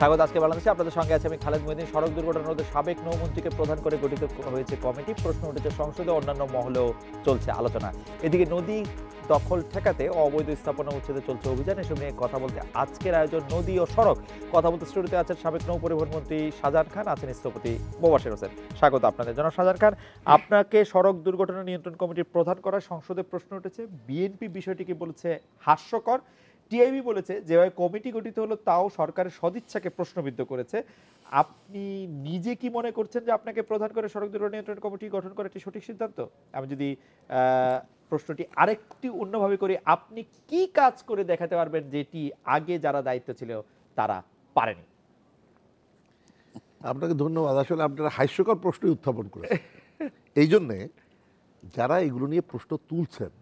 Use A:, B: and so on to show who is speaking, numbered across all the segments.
A: স্বাগত আজকে বাংলাদেশে। আপনাদের সঙ্গে আছে আমি খালেদ মহিউদ্দিন। সড়ক দুর্ঘটনা রোধে সাবেক নৌমন্ত্রীকে প্রধান করে গঠিত হয়েছে কমিটি। প্রশ্ন উঠেছে সংসদে, অন্যান্য মহলেও চলছে আলোচনা। এদিকে নদী দখল ঠেকাতে অবৈধ স্থাপনা উচ্ছেদে চলছে অভিযান। এসব নিয়ে কথা বলতে আজকের আয়োজন নদী ও সড়ক। কথা বলতে স্টুডিওতে আছেন সাবেক নৌ পরিবহন মন্ত্রী শাহজাহান খান, আছেন স্থপতি মোবাশ্বের হোসেন। স্বাগত আপনাদের। জনাব শাহজাহান খান, আপনাকে সড়ক দুর্ঘটনা নিয়ন্ত্রণ কমিটির প্রধান করার সংসদে প্রশ্ন উঠেছে। বিএনপি বিষয়টিকে বলেছে হাস্যকর। টিআইবি বলেছে যেভাবে কমিটি গঠিত হলো তাও সরকারের সদিচ্ছাকে প্রশ্নবিদ্ধ করেছে। আপনি নিজে কি মনে করছেন যে আপনাকে প্রধান করে সড়ক দুর্ঘটনা নিয়ন্ত্রণ কমিটি গঠন করা একটি সঠিক সিদ্ধান্ত? আমি যদি প্রশ্নটি আরেকটি অন্যভাবে করি, আপনি কি কাজ করে দেখাতে পারবেন যেটি আগে যারা দায়িত্ব ছিল তারা পারেনি?
B: আপনাকে ধন্যবাদ। আসলে আপনারা হাস্যকর প্রশ্নই উত্থাপন করেছেন। এই জন্যে যারা এগুলো নিয়ে প্রশ্ন তুলছেন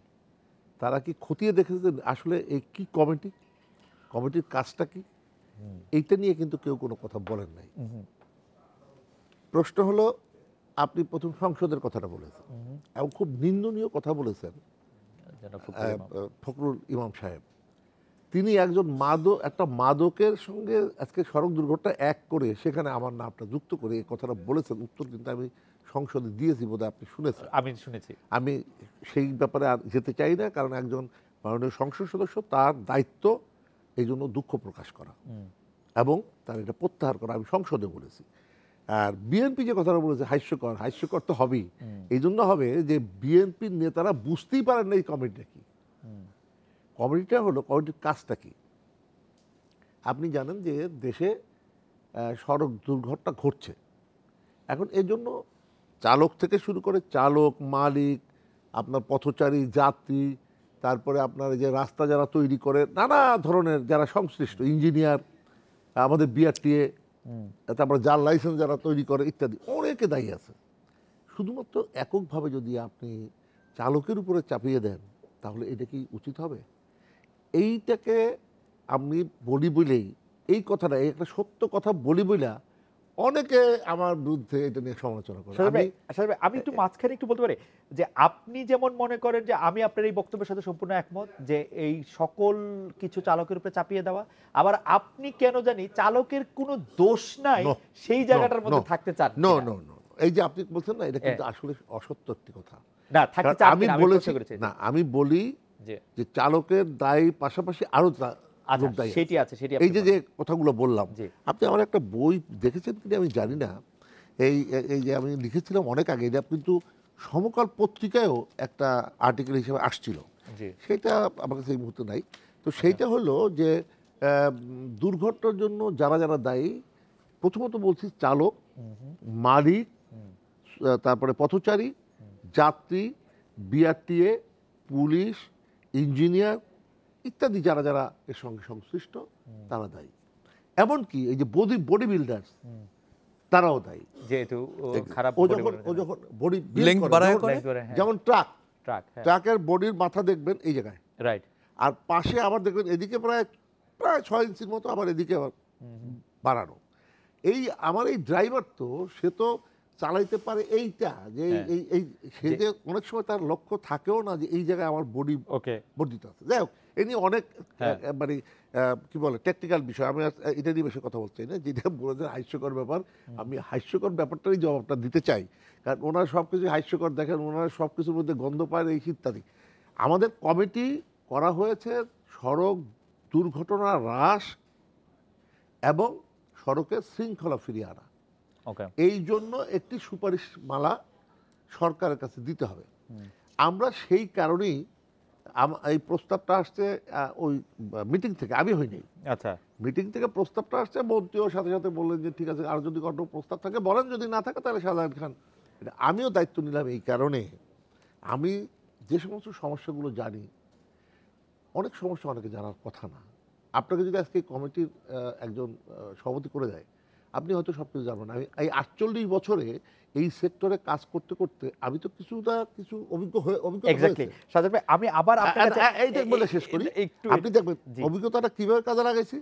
B: তারা কি খতিয়ে দেখেছেন আসলে এই কি কমিটির কাজটা কি? এইটা নিয়ে কিন্তু কেউ কোনো কথা বলেন নাই। প্রশ্ন হলো, আপনি প্রথম সংসদের কথাটা বলেছেন এবং খুব নিন্দনীয় কথা বলেছেন ফখরুল ইমাম সাহেব। তিনি একজন একটা মাদকের সঙ্গে আজকে সড়ক দুর্ঘটনা এক করে সেখানে আমার নামটা যুক্ত করে এই কথাটা বলেছেন। উত্তর কিন্তু আমি সংসদে দিয়েছি, বোধহয় আপনি শুনেছেন।
A: আমি শুনেছি।
B: আমি সেই ব্যাপারে আর যেতে চাই না, কারণ একজন মাননীয় সংসদ সদস্য, তার দায়িত্ব এই জন্য দুঃখ প্রকাশ করা এবং তার এটা প্রত্যাহার করা। আমি সংসদে বলেছি। আর বিএনপি যে কথাটা বলেছে হাস্যকর তো হবেই। এই জন্য হবে যে বিএনপির নেতারা বুঝতেই পারেন না এই কমিটিটা কি। কমিটিটা হলো, কমিটির কাজটা কি? আপনি জানেন যে দেশে সড়ক দুর্ঘটনা ঘটছে। এখন এই জন্য চালক থেকে শুরু করে চালক, মালিক, আপনার পথচারী, যাত্রী, তারপরে আপনার যে রাস্তা যারা তৈরি করে, নানা ধরনের যারা সংশ্লিষ্ট, ইঞ্জিনিয়ার, আমাদের বিআরটিএ, তারপরে যার লাইসেন্স যারা তৈরি করে ইত্যাদি, অনেকে দায়ী আছে। শুধুমাত্র এককভাবে যদি আপনি চালকের উপরে চাপিয়ে দেন তাহলে এটা কি উচিত হবে? এইটাকে আমি বলি বলেই, এই কথাটা, এই একটা সত্য কথা বলি বইলা অনেকে আমার বিরুদ্ধে এটা নিয়ে সমালোচনা করে।
A: আমি একটু মাঝখানে একটু বলতে পারি যে আপনি যেমন মনে করেন যে আমি আপনার এই বক্তব্যের সাথে সম্পূর্ণ একমত যে এই সকল কিছু চালকের উপরে চাপিয়ে দেওয়া, আবার আপনি কেন জানি চালকের কোনো দোষ নাই সেই জায়গাটার মধ্যে থাকতে চান।
B: নো, এই যে আপনি বলছেন না, এটা কিন্তু আসলে অসত্য একটি কথা।
A: না, থাকতে চান
B: আমি বলেছি না, আমি বলি যে চালকের দায় পাশাপাশি আরো
A: সেটি আছে।
B: এই যে কথাগুলো বললাম, আপনি আমার একটা বই দেখেছেন কিনা আমি জানি না, এই যে আমি লিখেছিলাম অনেক আগে, এটা কিন্তু সমকাল পত্রিকায়ও একটা আর্টিকেল হিসেবে আসছিল, সেটা আমার কাছে এই মুহূর্তে নাই। তো সেইটা হলো যে দুর্ঘটনার জন্য যারা যারা দায়ী, প্রথমত বলছি চালক, মালিক, তারপরে পথচারী, যাত্রী, বিআরটিএ, পুলিশ, ইঞ্জিনিয়ার ইত্যাদি যারা যারা এর সঙ্গে সংশ্লিষ্ট তারা দায়ী। এমনকি এই যে বডি বিল্ডার্স তারাও দায়ী,
A: যেহেতু খারাপ
B: বডি যেমন ট্রাকের বডির মাথা দেখবেন এই জায়গায়,
A: রাইট,
B: আর পাশে আবার দেখবেন এদিকে প্রায় 6 ইঞ্চির মতো, আবার এদিকে আবার বাড়ানো। এই আমার এই ড্রাইভার তো সে তো চালাইতে পারে এইটা যে এই সে যে অনেক সময় তার লক্ষ্য থাকেও না যে এই জায়গায় আমার বর্ধিত আছে। যাই হোক, এ নিয়ে অনেক মানে কি বলে টেকনিক্যাল বিষয়, আমি এটা নিয়ে বেশি কথা বলতে চাই না। যেটা বলেছেন হাস্যকর ব্যাপার, আমি হাস্যকর ব্যাপারটারই জবাবটা দিতে চাই, কারণ ওনারা সব কিছু হাস্যকর দেখেন, ওনারা সব কিছুর মধ্যে গন্ধ পায় এই ইত্যাদি। আমাদের কমিটি করা হয়েছে সড়ক দুর্ঘটনা হ্রাস এবং সড়কের শৃঙ্খলা ফিরিয়ে আনা। এই জন্য একটি সুপারিশ মালা সরকারের কাছে দিতে হবে। আমরা সেই কারণেই এই প্রস্তাবটা আসছে ওই মিটিং থেকে, আমি হইনি।
A: আচ্ছা,
B: মিটিং থেকে প্রস্তাবটা আসছে, মন্ত্রীও সাথে সাথে বললেন যে ঠিক আছে, আর যদি কোনো প্রস্তাব থাকে বলেন, যদি না থাকে তাহলে শাহজাহান খান। আমিও দায়িত্ব নিলাম এই কারণে, আমি যে সমস্ত সমস্যাগুলো জানি, অনেক সমস্যা অনেকে জানার কথা না। আপনাকে যদি আজকে কমিটির একজন সভাপতি করে দেয়, আপনি হয়তো সব কিছু জানবেন। আমি এই 48 বছরে এই সেক্টরে কাজ করতে করতে আমি তো কিছু
A: আমি আবার
B: এইটা বলে শেষ করি। আপনি দেখবেন অভিজ্ঞতাটা কিভাবে কাজে লাগাইছি।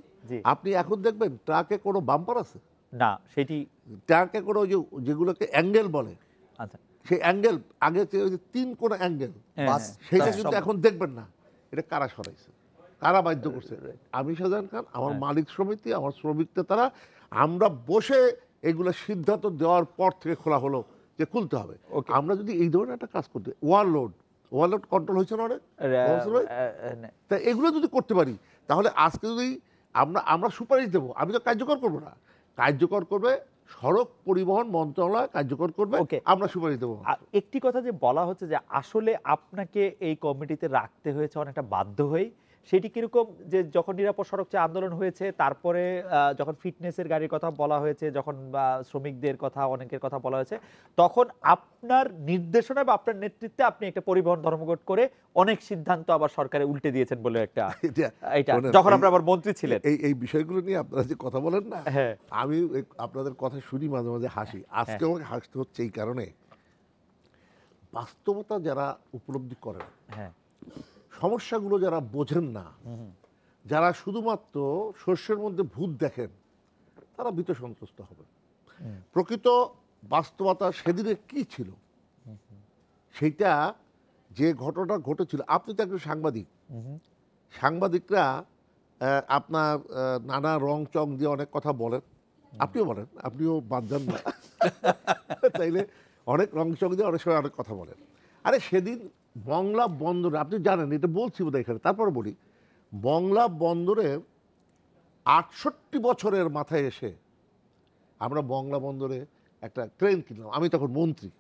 B: আপনি এখন দেখবেন ট্রাকে কোনো বাম্পার আছে
A: না, সেটি
B: ট্রাকে কোনো যেগুলোকে অ্যাঙ্গেল বলে, সেই অ্যাঙ্গেল আগে 3 কোণ অ্যাঙ্গেল, সেটা কিন্তু এখন দেখবেন না। এটা কারা সরাইছে? কারা বাধ্য করছে? আমি শাহজাহান খান, আমার মালিক সমিতি, আমার শ্রমিক নেতারা, আমরা বসে এগুলো সিদ্ধান্ত দেওয়ার পর থেকে খোলা হলো যে খুলতে হবে। আমরা যদি এই ধরনের একটা কাজ করতে, ওভারলোড কন্ট্রোল হয়েছে না অনেক, তা এগুলো যদি করতে পারি, তাহলে আজকে যদি আমরা সুপারিশ দেবো, আমি তো কার্যকর করবো না, কার্যকর করবে সড়ক পরিবহন মন্ত্রণালয়, কার্যকর করবে, আমরা সুপারিশ দেবো।
A: একটি কথা যে বলা হচ্ছে যে আসলে আপনাকে এই কমিটিতে রাখতে হয়েছে অনেকটা বাধ্য হয়ে, সেটি কিরকম যে যখন নিরাপদ সড়ক চাই আন্দোলন হয়েছে, তারপরে যখন ফিটনেসের গাড়ির কথা বলা হয়েছে, যখন শ্রমিকদের কথা অনেকের কথা বলা হয়েছে, তখন আপনার নির্দেশনা বা আপনার নেতৃত্বে আপনি একটা পরিবহন ধর্মঘট করে অনেক সিদ্ধান্ত আবার সরকারে উল্টে দিয়েছেন বলে একটা, এটা যখন আপনি আবার মন্ত্রী ছিলেন।
B: এই বিষয়গুলো নিয়ে আপনারা যে কথা বলেন না, আমি আপনাদের কথা শুনি মাঝে মাঝে হাসি। আজকে আমাকে হাসতে হচ্ছে এই কারণে, বাস্তবতা যারা উপলব্ধি করেন, সমস্যাগুলো যারা বোঝেন না, যারা শুধুমাত্র শস্যের মধ্যে ভূত দেখেন, তারা ভীত সন্ত্রস্ত হবে। প্রকৃত বাস্তবতা সেদিনে কি ছিল, সেইটা যে ঘটনা ঘটেছিল। আপনি তো একজন সাংবাদিক, সাংবাদিকরা আপনার নানা রং চং দিয়ে অনেক কথা বলেন, আপনিও বলেন, আপনিও বাদ দেন না, তাইলে অনেক রং চং দিয়ে অনেক সময় অনেক কথা বলেন। আরে সেদিন মংলা বন্দরে, আপনি জানেন, এটা বলছি বোধহয় এখানে, তারপরে বলি, মংলা বন্দরে ৬৮ বছরের মাথায় এসে আমরা মংলা বন্দরে একটা ট্রেন কিনলাম, আমি তখন মন্ত্রী।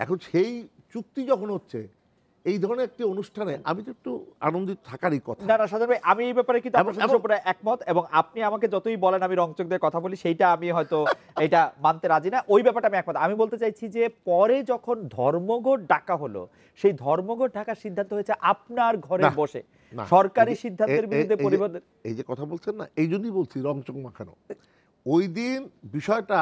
B: এখন সেই চুক্তি যখন হচ্ছে, এই ধরনের একটি অনুষ্ঠানে আমি তো একটু আনন্দিত থাকারই কথা।
A: না না সাজান ভাই, আমি এই ব্যাপারে কিন্তু আপনার সাথে পুরো একমত, এবং আপনি আমাকে যতই বলেন আমি রংচক দিয়ে কথা বলি, সেইটা আমি হয়তো এটা মানতে রাজি না, ওই ব্যাপারটা আমি একমত। আমি বলতে চাইছি যে পরে যখন ধর্মঘট ডাকা হলো, সেই ধর্মঘট ডাকার সিদ্ধান্ত হয়েছে আপনার ঘরে বসে, সরকারি সিদ্ধান্তের বিরুদ্ধে পরিবর্তন।
B: এই যে কথা বলছেন না, এই জন্যই বলছি রংচক মাখানো। ওই দিন বিষয়টা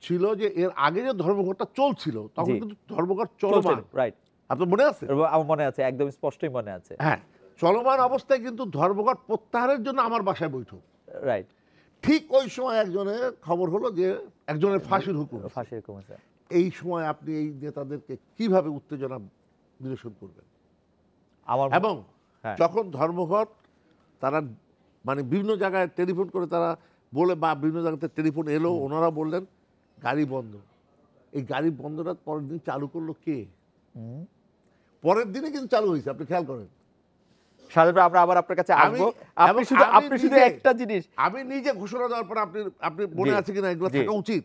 B: ছিল যে এর আগে যে ধর্মঘটটা চলছিল, তখন কিন্তু ধর্মঘট চলমান, রাইট? আপনার মনে আছে?
A: আমার মনে আছে, একদম স্পষ্টই মনে আছে।
B: হ্যাঁ, চলমান অবস্থায় কিন্তু ধর্মঘট প্রত্যাহারের জন্য আমার বাসায় বৈঠক,
A: রাইট?
B: ঠিক ওই সময় একজনের খবর হলো যে একজনের ফাঁসির হুকুম। এই সময় আপনি এই নেতাদেরকে কিভাবে উত্তেজনা নিরসন করবেন? এবং যখন ধর্মঘট তারা মানে বিভিন্ন জায়গায় টেলিফোন করে তারা বলে, বা বিভিন্ন জায়গাতে টেলিফোন এলো, ওনারা বললেন গাড়ি বন্ধ। এই গাড়ি বন্ধটা পরের দিন চালু করলো কে? পরের দিনে কিন্তু চালু হয়েছে, আপনি খেয়াল করেন।
A: আমরা আবার আপনার কাছে আসবো। আপনি শুধু একটা জিনিস,
B: আমি নিজে ঘোষণা দেওয়ার পর আপনি মনে আছে কিনা এগুলো থাকা উচিত।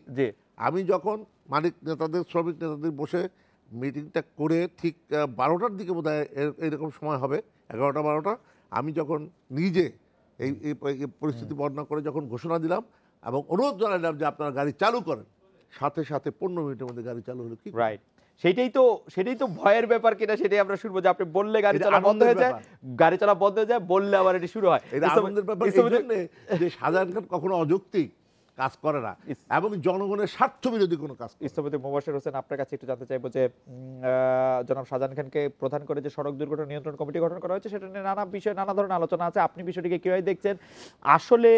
B: আমি যখন মালিক নেতাদের, শ্রমিক নেতাদের বসে মিটিংটা করে ঠিক 12টার দিকে বোধহয় এরকম সময় হবে, 11টা 12টা, আমি যখন নিজে এই পরিস্থিতি বর্ণনা করে যখন ঘোষণা দিলাম এবং অনুরোধ জানালাম যে আপনারা গাড়ি চালু করেন, সাথে সাথে 15 মিনিটের মধ্যে গাড়ি চালু হলো। কি
A: রাইট? সেটাই তো ভয়ের ব্যাপার কিনা সেটাই আমরা শুনবো, যে আপনি বললে গাড়ি চলা বন্ধ হয়ে যায়, গাড়ি চলা বন্ধ হয়ে যায়, বললে আবার এটি শুরু হয়।
B: এটা আনন্দের ব্যাপার এই জন্য যে শাহজাহান খান কখনো অযৌক্তিক কাজ করে না এবং জনগণের স্বার্থ বিরোধী কোনো কাজ।
A: স্থপতি মুবাশশির হোসেন, আপনার কাছে একটু জানতে চাইবো যে জনাব শাহজাহান খানকে প্রধান করে যে সড়ক দুর্ঘটনা নিয়ন্ত্রণ কমিটি গঠন করা হয়েছে, সেটা নিয়ে নানা বিষয়ে নানা ধরনের আলোচনা আছে। আপনি বিষয়টিকে কিভাবে দেখছেন? আসলে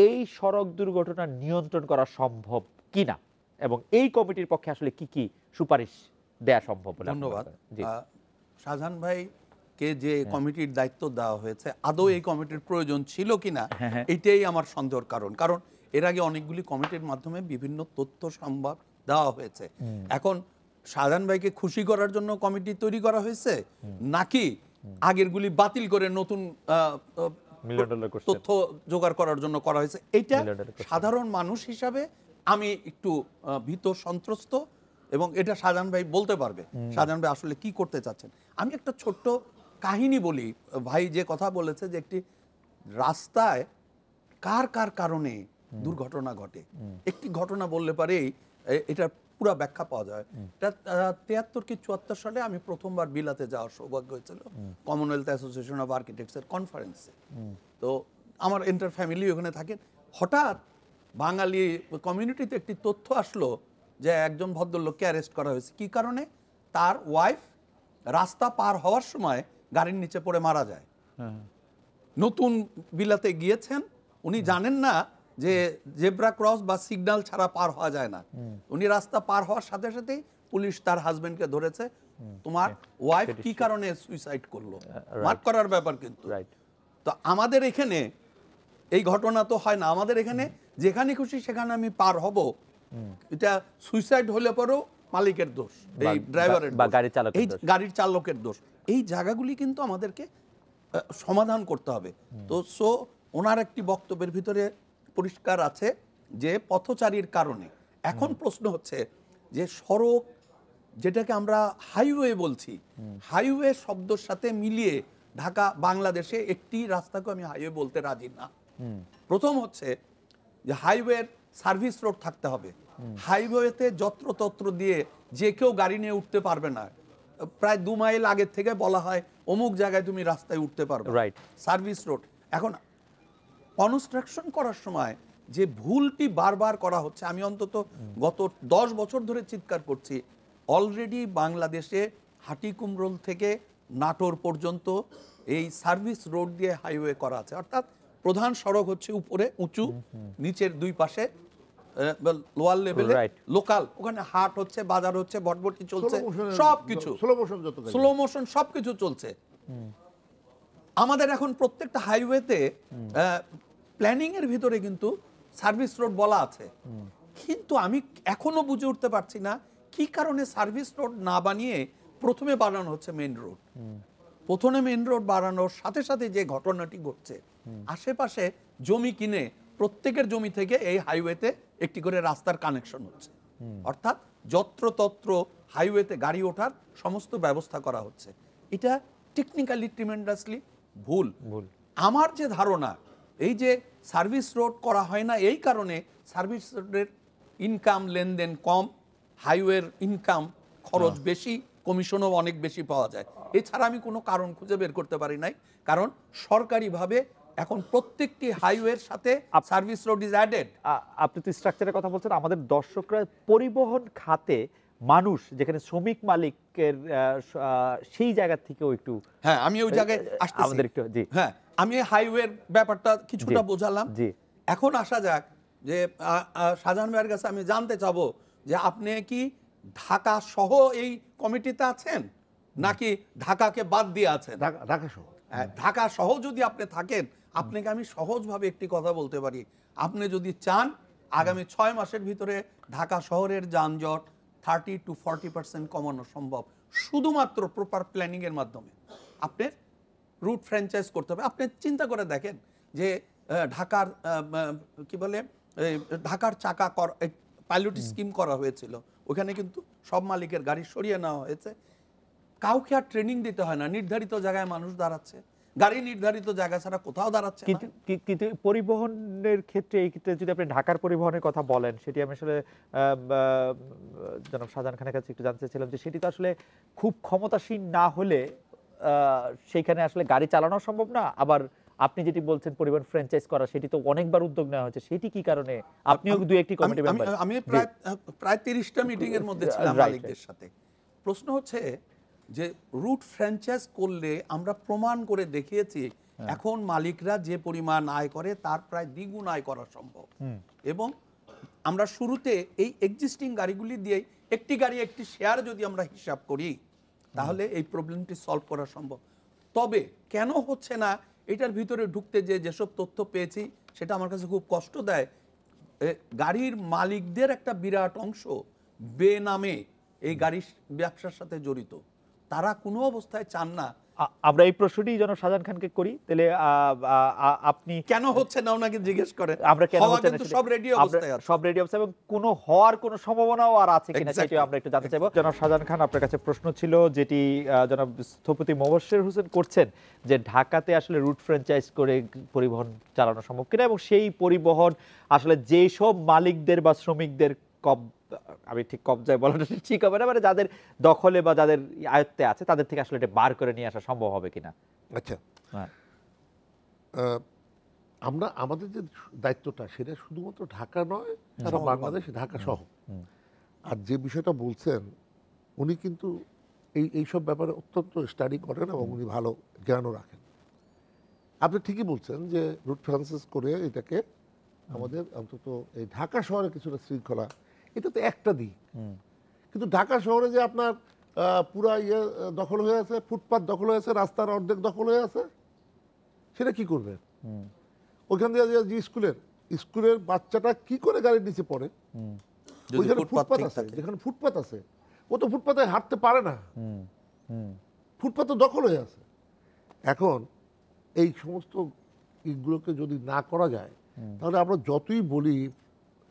A: এই সড়ক দুর্ঘটনা নিয়ন্ত্রণ করা সম্ভব কিনা, এবং এই কমিটির পক্ষে আসলে কি কি সুপারিশ দেয়া সম্ভব বলে?
C: ধন্যবাদ। শাহজাহান ভাইকে যে কমিটির দায়িত্ব দেওয়া হয়েছে, আদৌ এই কমিটির প্রয়োজন ছিল কিনা, এটাই আমার সন্দেহের কারণ। কারণ এর আগে অনেকগুলি কমিটির মাধ্যমে বিভিন্ন তথ্য সম্ভার দেওয়া হয়েছে। এখন শাহজাহান ভাইকে খুশি করার জন্য কমিটি তৈরি করা হয়েছে, নাকি আগেরগুলি বাতিল করে নতুন তথ্য জোগাড় করার জন্য করা হয়েছে, এটা সাধারণ মানুষ হিসাবে আমি একটু ভীত সন্ত্রস্ত, এবং এটা শাহজাহান ভাই বলতে পারবে শাহজাহান ভাই আসলে কি করতে চাচ্ছেন। আমি একটা ছোট্ট কাহিনী বলি। ভাই যে কথা বলেছে যে একটি রাস্তায় কার কার কারণে দুর্ঘটনা ঘটে, একটি ঘটনা বললে পারেই এটার পুরো ব্যাখ্যা পাওয়া যায়। এটা 73 কি 74 সালে আমি প্রথমবার বিলাতে যাওয়ার সৌভাগ্য হয়েছিল কমনওয়েলথ অ্যাসোসিয়েশন অফ আর্কিটেক্টসের কনফারেন্সে। তো আমার এন্টার ফ্যামিলি ওখানে থাকেন। হঠাৎ বাঙালি কমিউনিটিতে একটি তথ্য আসলো যে একজন ভদ্রলোককে অ্যারেস্ট করা হয়েছে। কি কারণে? তার ওয়াইফ রাস্তা পার হওয়ার সময় গাড়ির নিচে পড়ে মারা যায়। নতুন বিলাতে গিয়েছেন, উনি জানেন না যে জেব্রা ক্রস বা সিগন্যাল ছাড়া পার হওয়া যায় না। উনি রাস্তা পার হওয়ার সাথে সাথেই পুলিশ তার হাজবেন্ডকে ধরেছে। তোমার ওয়াইফ কি কারণে সুইসাইড করলো, মার্ক করার ব্যাপার কিন্তু। তো আমাদের এখানে এই ঘটনা তো হয় না, আমাদের এখানে যেখানে খুশি সেখানে আমি পার হব, এটা সুইসাইড হলে পরেও মালিকের দোষ, এই ড্রাইভারের
A: বা
C: দোষ,
A: গাড়ির চালকের
C: এই
A: দোষ।
C: গাড়ির চালকের দোষ। এই জায়গাগুলি কিন্তু আমাদেরকে সমাধান করতে হবে। তো ওনার একটি বক্তব্যের ভিতরে পরিষ্কার আছে যে পথচারীর কারণে। এখন প্রশ্ন হচ্ছে যে সড়ক, যেটাকে আমরা হাইওয়ে বলছি, হাইওয়ে শব্দের সাথে মিলিয়ে ঢাকা বাংলাদেশে একটি রাস্তাকে আমি হাইওয়ে বলতে রাজি না। প্রথম হচ্ছে যে হাইওয়ের সার্ভিস রোড থাকতে হবে। হাইওয়েতে যত্রতত্র দিয়ে যে কেউ গাড়ি নিয়ে উঠতে পারবে না। প্রায় 2 মাইল আগে থেকে বলা হয় অমুক জায়গায় তুমি রাস্তায় উঠতে পারবে,
A: রাইট।
C: Service road. এখন কনস্ট্রাকশন করার সময় যে ভুলটি বারবার করা হচ্ছে, আমি অন্তত গত 10 বছর ধরে চিৎকার করছি, অলরেডি বাংলাদেশে হাটিকুমরোল থেকে নাটোর পর্যন্ত এই সার্ভিস রোড দিয়ে হাইওয়ে করা আছে। অর্থাৎ প্রধান সড়ক হচ্ছে উপরে উঁচু, নিচের দুই পাশে লোয়ার লেভেলে
A: Right.
C: লোকাল, ওখানে হাট হচ্ছে, বাজার হচ্ছে, বটবটি চলছে,
B: Slow motion-এ-
C: সবকিছু
B: slow motion যত গাড়ি।
C: স্লো মোশন সবকিছু চলছে। আমাদের এখন প্রত্যেকটা হাইওয়েতে প্ল্যানিং এর ভিতরে কিন্তু সার্ভিস রোড বলা আছে, কিন্তু আমি এখনো বুঝে উঠতে পারছি না কি কারণে সার্ভিস রোড না বানিয়ে প্রথমে বানানো হচ্ছে মেইন রোড। প্রথমে মেইন রোড বানানোর সাথে সাথে যে ঘটনাটি ঘটছে, আশেপাশে জমি কিনে প্রত্যেকের জমি থেকে এই হাইওয়েতে একটি করে রাস্তার কানেকশন হচ্ছে। অর্থাৎ যত্রতত্র হাইওয়েতে গাড়ি ওঠার সমস্ত ব্যবস্থা করা হচ্ছে। এটা টেকনিক্যালি ট্রিমেন্ডাসলি ভুল। আমার যে ধারণা, এই যে সার্ভিস রোড করা হয় না এই কারণে সার্ভিস রোডের ইনকাম লেনদেন কম, হাইওয়ের ইনকাম খরচ বেশি, কমিশনও অনেক বেশি পাওয়া যায়। এছাড়া আমি কোনো কারণ খুঁজে বের করতে পারি নাই। কারণ সরকারিভাবে এখন প্রত্যেকটি হাইওয়ের সাথে সার্ভিস রোড ইজ অ্যাডেড।
A: আপনি তো স্ট্রাকচারের কথা বলছেন, আমাদের দর্শকরা পরিবহন খাতে মানুষ যেখানে শ্রমিক মালিকের সেই জায়গা থেকেও একটু,
C: হ্যাঁ, আমি ওই জায়গায় আসতেছি।
A: আমাদের একটু, জি
C: হ্যাঁ, আমি হাইওয়ের ব্যাপারটা কিছুটা
A: জি,
C: বোঝালাম।
A: জি।
C: এখন আসা যাক যে শাহজাহান ভাইয়ের কাছে আমি জানতে চাবো যে আপনি কি ঢাকা সহ এই কমিটিতে আছেন নাকি ঢাকাকে বাদ দিয়ে আছেন?
B: ঢাকা শহর।
C: ঢাকা সহ যদি আপনি থাকেন, আপনাকে আমি সহজভাবে একটি কথা বলতে পারি। আপনি যদি চান আগামী 6 মাসের ভিতরে ঢাকা শহরের যানজট 30 to 40% কমানো সম্ভব, শুধুমাত্র প্রপার প্ল্যানিং এর মাধ্যমে। আপনার রুট ফ্র্যাঞ্চাইজ করতে হবে। আপনি চিন্তা করে দেখেন যে ঢাকার কি বলে, ঢাকার চাকা পাইলট স্কিম করা হয়েছিল, ওখানে কিন্তু সব মালিকের গাড়ি সরিয়ে নেওয়া হয়েছে। কাউকে আর ট্রেনিং দিতে হয় না, নির্ধারিত জায়গায় মানুষ দাঁড়াচ্ছে, গাড়ি নির্ধারিত জায়গা ছাড়া কোথাও দাঁড়াচ্ছে না।
A: কিন্তু পরিবহনের ক্ষেত্রে, এই ক্ষেত্রে যদি আপনি ঢাকার পরিবহনের কথা বলেন, সেটি আমি আসলে জনাব শাহজাহান খানের কাছে একটু জানতে চাইছিলাম যে সেটি তো আসলে খুব ক্ষমতাসীন না হলে সেইখানে আসলে গাড়ি চালানো সম্ভব না। আবার আপনি যেটি বলছেন পরিবহন ফ্র্যাঞ্চাইজ করা, সেটি তো অনেকবার উদ্যোগ নেওয়া হয়েছে, সেটি কি কারণে? আপনিও দু একটি কমিটি মেম্বার।
C: আমি প্রায় 30টা মিটিং এর মধ্যে ছিলাম মালিকদের সাথে। প্রশ্ন হচ্ছে যে রুট ফ্র্যাঞ্চাইজ করলে আমরা প্রমাণ করে দেখিয়েছি এখন মালিকরা যে পরিমাণ আয় করে তার প্রায় দ্বিগুণ আয় করা সম্ভব। এবং আমরা শুরুতে এই এক্সিস্টিং গাড়িগুলি দিয়ে একটি গাড়ি একটি শেয়ার যদি আমরা হিসাব করি, তাহলে এই প্রবলেমটি সলভ করা সম্ভব। তবে কেন হচ্ছে না, এটার ভিতরে ঢুকতে যেসব তথ্য পেয়েছি সেটা আমার কাছে খুব কষ্ট দেয়। গাড়ির মালিকদের একটা বিরাট অংশ বেনামে এই গাড়ির ব্যবসার সাথে জড়িত। তারা কোনো অবস্থায় চান না।
A: আমরা এই প্রশ্নটি যেন শাহজাহান খানকে করি, তাহলে আপনি
C: কেন হচ্ছে না ওনাকে জিজ্ঞেস করেন।
A: আমরা কেন হচ্ছে না
C: সব রেডি অবস্থায় আছে,
A: সব রেডি অবস্থা, এবং কোনো হওয়ার কোনো সম্ভাবনাও আর আছে কিনা সেটা আমরা একটু জানতে চাইবো। জনাব শাহজাহান খান, আপনার কাছে প্রশ্ন ছিল যেটি জনাব স্থপতি মোবাশ্বের হোসেন করছেন, যে ঢাকাতে আসলে রুট ফ্র্যাঞ্চাইজ করে পরিবহন চালানো সম্ভব কিনা, এবং সেই পরিবহন আসলে যেই সব মালিকদের বা শ্রমিকদের আমি ঠিক কবজায় বলাটা ঠিক হবে না, মানে যাদের দখলে বা যাদের আয়ত্তে আছে তাদের থেকে আসলে এটা বার করে নিয়ে আসা সম্ভব হবে কিনা।
B: আচ্ছা, আমরা আমাদের যে দায়িত্বটা সেটা শুধুমাত্র ঢাকা নয়, সারা বাংলাদেশ, ঢাকা সহ। আর যে বিষয়টা বলছেন, উনি কিন্তু এইসব ব্যাপারে অত্যন্ত স্টাডি করেন এবং উনি ভালো জ্ঞানও রাখেন। আপনি ঠিকই বলছেন যে রুট ফ্রান্সাইজ করে এটাকে আমাদের অন্তত এই ঢাকা শহরে কিছুটা শৃঙ্খলা, এটা তো একটা দিক। কিন্তু ঢাকা শহরে যে আপনার পুরা দখল হয়ে আছে, ফুটপাত দখল হয়ে আছে, রাস্তার অর্ধেক দখল হয়ে আছে, সেটা কি করবেন? ওইখান থেকে যে স্কুলের বাচ্চাটা কি করে গাড়ির নিচে পড়ে? ওইখানে ফুটপাত আছে, যেখানে ফুটপাত আছে ও তো ফুটপাতে হাঁটতে পারে না, ফুটপাত দখল হয়ে আছে। এখন এই সমস্ত ইগুলোকে যদি না করা যায় তাহলে আমরা যতই বলি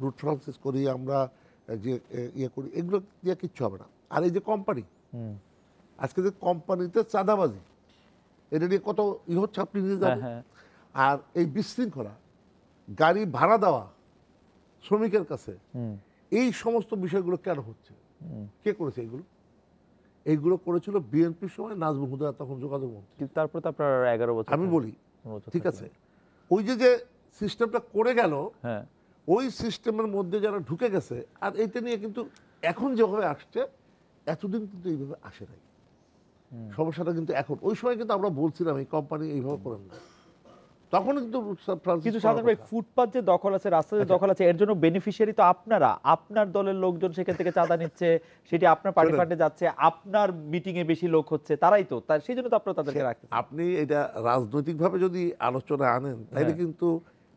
B: রুট ফ্রান্সিস করি, আমরা যে ইয়ে করি, এগুলো দিয়ে কিচ্ছু হবে না। আর এই যে কোম্পানি, আজকে যে কোম্পানিতে চাঁদাবাজি, এটা নিয়ে কত হচ্ছে আপনি নিয়ে যাবেন। আর এই বিশৃঙ্খলা, গাড়ি ভাড়া দেওয়া শ্রমিকের কাছে, এই সমস্ত বিষয়গুলো কেন হচ্ছে? কে করেছে এইগুলো? এইগুলো করেছিল বিএনপির সময় নাজমুল হুদা, তখন যোগাযোগ মন্ত্রী।
A: কিন্তু তারপর তো আপনার 11 বছর
B: আমি বলি ঠিক আছে, ওই যে সিস্টেমটা করে গেল, ওই সিস্টেমের মধ্যে যারা ঢুকে গেছে, আর এইটা নিয়ে কিন্তু এখন যেভাবে আসছে, এতদিন কিন্তু এইভাবে আসে নাই। সমস্যাটা কিন্তু এখন, ওই সময় কিন্তু আমরা বলছিলাম এই কোম্পানি এইভাবে করেন না, তখন কিন্তু
A: সাধারণ ভাই ফুটপাত যে দখল আছে, রাস্তা যে দখল আছে, এর জন্য বেনিফিশিয়ারি তো আপনারা, আপনার দলের লোকজন সেখান থেকে চাঁদা নিচ্ছে, সেটি আপনার পার্টি ফান্ডে যাচ্ছে, আপনার মিটিং এ বেশি লোক হচ্ছে, তারাই তো, সেই জন্য তো আপনারা তাদেরকে রাখছেন।
B: আপনি এটা রাজনৈতিকভাবে যদি আলোচনা আনেন তাহলে কিন্তু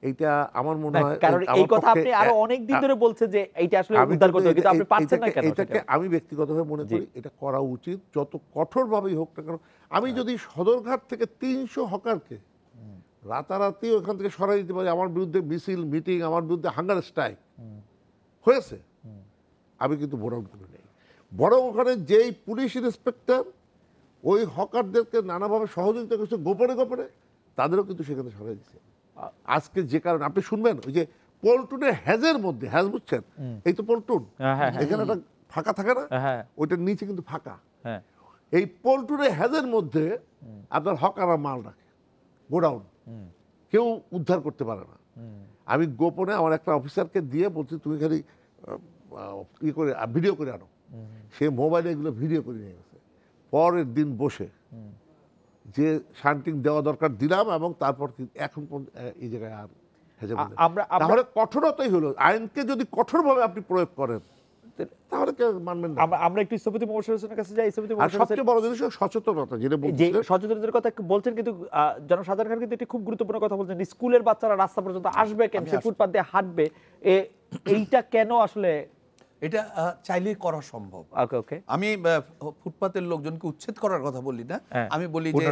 B: এইটা আমার মনে হয়,
A: কারণ এই কথা আপনি আরো অনেক দিন ধরে বলছেন যে এইটা আসলে উদ্ধার করতে হবে, কিন্তু আপনি পারছেন না কেন?
B: এটাকে আমি ব্যক্তিগতভাবে মনে করি এটা করা উচিত, যত কঠোরভাবেই হোক না কেন। আমি যদি সদরঘাট থেকে 300 হকারকে রাতারাতি ওখান থেকে সরাই দিতে পারি, আমার বিরুদ্ধে মিছিল, মিটিং, আমার বিরুদ্ধে হাঙ্গার স্ট্রাইক হয়েছে, আমি কিন্তু ভোট আউট করে নেই। বরং ওখানে যেই পুলিশ ইন্সপেক্টর ওই হকারদেরকে নানাভাবে সহযোগিতা করছে গোপনে গোপনে, তাদেরও কিন্তু সেখানে সরাই দিচ্ছে। আজকে যে কারণে আপনি শুনবেন, ওই যে পল্টুনের হ্যাজের মধ্যে, হ্যাজ বুঝছেন, এই তো পল্টুন, এখানে একটা ফাঁকা থাকে না, ওইটার নিচে কিন্তু ফাঁকা। এই পল্টুনের হ্যাজের মধ্যে আপনার হকাররা মাল রাখে, গোডাউন, কেউ উদ্ধার করতে পারে না। আমি গোপনে আমার একটা অফিসারকে দিয়ে বলছি, তুমি খালি ইয়ে করে ভিডিও করে আনো। সে মোবাইলে এগুলো ভিডিও করে নিয়ে গেছে। পরের দিন বসে যে শান্তিং দেওয়া দরকার দিলাম, এবং তারপর এখন এই জায়গায় আর তাহলে কঠোরতাই হলো। আইনকে যদি কঠোরভাবে আপনি প্রয়োগ করেন তাহলে কেউ মানবেন না।
A: আমরা একটু স্থপতি মহাশয়ের কাছে যাই।
B: আর সবচেয়ে বড় জিনিস সচেতনতা, যেটা বলছিলেন,
A: সচেতনতার কথা বলছেন, কিন্তু জনসাধারণ কিন্তু একটি খুব গুরুত্বপূর্ণ কথা বলছেন, স্কুলের বাচ্চারা রাস্তা পর্যন্ত আসবে কেন, সে ফুটপাত দিয়ে হাঁটবে, এইটা কেন আসলে?
C: এটা চাইলেই করা সম্ভব। আমি ফুটপাতের লোকজনকে উচ্ছেদ করার কথা বলি না, আমি বলি যে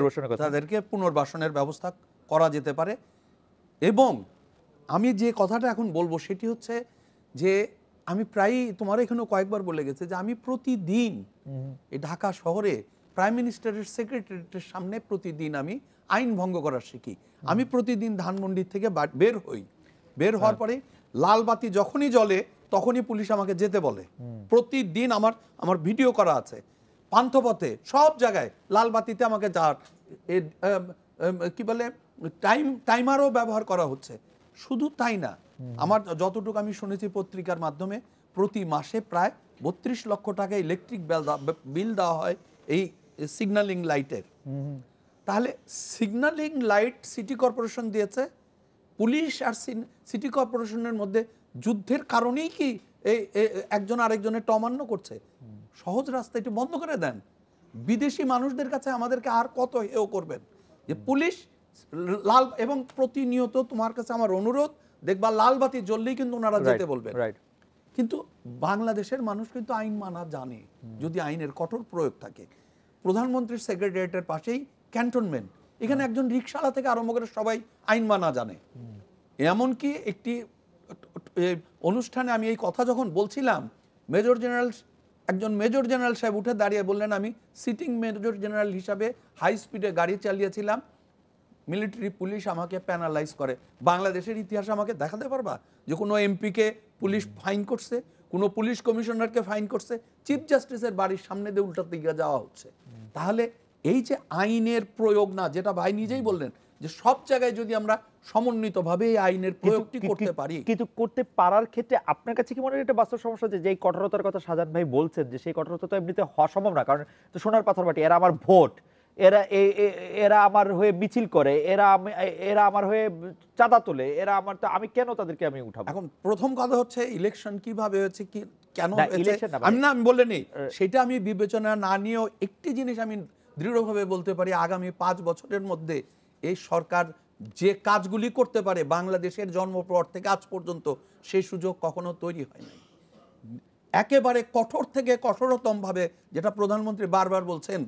C: তাদেরকে পুনর্বাসনের ব্যবস্থা করা যেতে পারে। এবং আমি যে কথাটা এখন বলবো সেটি হচ্ছে যে আমি প্রায়ই তোমার এখানেও কয়েকবার বলে গেছে যে আমি প্রতিদিন এই ঢাকা শহরে প্রাইম মিনিস্টারের সেক্রেটারিয়েটের সামনে প্রতিদিন আমি আইন ভঙ্গ করার শিখি। আমি প্রতিদিন ধানমন্ডি থেকে বের হই, বের হওয়ার পরে লাল বাতি যখনই জ্বলে তখনই পুলিশ আমাকে যেতে বলে। প্রতিদিন আমার ভিডিও করা আছে, পান্থপথে সব জায়গায় লাল বাতিতে আমাকে কি বলে টাইমারও ব্যবহার করা হচ্ছে। শুধু তাই না, আমার যতটুকু আমি শুনেছি পত্রিকার মাধ্যমে, প্রতি মাসে প্রায় 32 লক্ষ টাকা ইলেকট্রিক বিল দেওয়া হয় এই সিগন্যালিং লাইটের। তাহলে সিগন্যালিং লাইট সিটি কর্পোরেশন দিয়েছে, পুলিশ আর সিটি কর্পোরেশনের মধ্যে যুদ্ধের কারণেই কি এই একজন আরেকজনের অমান্য করছে? সহজ রাস্তা এটি বন্ধ করে দেন। বিদেশি মানুষদের কাছে আমাদেরকে আর কত হেয় করবেন যে পুলিশ লাল, এবং প্রতিনিয়ত তোমার কাছে আমার অনুরোধ, দেখবা লাল বাতি জ্বললেই কিন্তু ওনারা যেতে বলবেন। কিন্তু বাংলাদেশের মানুষ কিন্তু আইন মানা জানে, যদি আইনের কঠোর প্রয়োগ থাকে। প্রধানমন্ত্রীর সেক্রেটারিয়েটের পাশেই ক্যান্টনমেন্ট, এখানে একজন রিকশাওয়ালা থেকে আরম্ভ করে সবাই আইন মানা জানে। এমনকি একটি অনুষ্ঠানে আমি এই কথা যখন বলছিলাম, একজন মেজর জেনারেল সাহেব উঠে দাঁড়িয়ে বললেন, আমি সিটিং মেজর জেনারেল হিসাবে হাই স্পিডে গাড়ি চালিয়েছিলাম, মিলিটারি পুলিশ আমাকে প্যানালাইজ করে। বাংলাদেশের ইতিহাসে আমাকে দেখাতে পারবা যে কোনো এমপিকে পুলিশ ফাইন করছে, কোনো পুলিশ কমিশনারকে ফাইন করছে? চিফ জাস্টিসের বাড়ির সামনে দিয়ে উল্টা দিকে যাওয়া হচ্ছে। তাহলে এই যে আইনের প্রয়োগ না, যেটা ভাই নিজেই বললেন যে সব জায়গায় যদি আমরা সমন্বিতভাবে এই আইনের প্রয়োগটি করতে পারি,
A: কিন্তু করতে পারার ক্ষেত্রে আপনার কাছে কি মনে হয় এটা বাস্তব সমস্যা, যে যেই কঠোরতার কথা শাহজাহান ভাই বলছেন, যে সেই কঠোরতা তো এমনিতে হওয়া সম্ভব না? কারণ তো সোনার পাথর বাটি, এরা আমার ভোট, এরা আমার হয়ে মিছিল করে, এরা আমার হয়ে চাঁদা তোলে, এরা আমার, তো আমি কেন তাদেরকে আমি উঠাবো?
C: এখন প্রথম কথা হচ্ছে ইলেকশন কিভাবে হয়েছে, কি কেন আমি বলিনি, সেটা আমি বিবেচনা না নিয়েও একটি জিনিস আমি দৃঢ়ভাবে বলতে পারি, আগামী 5 বছরের মধ্যে এই সরকার যে কাজগুলি করতে পারে বাংলাদেশের জন্মপর থেকে আজ পর্যন্ত সেই সুযোগ কখনো তৈরি হয়নি। একেবারে কঠোর থেকে কঠোরতম ভাবে, যেটা প্রধানমন্ত্রী বারবার বলছেন,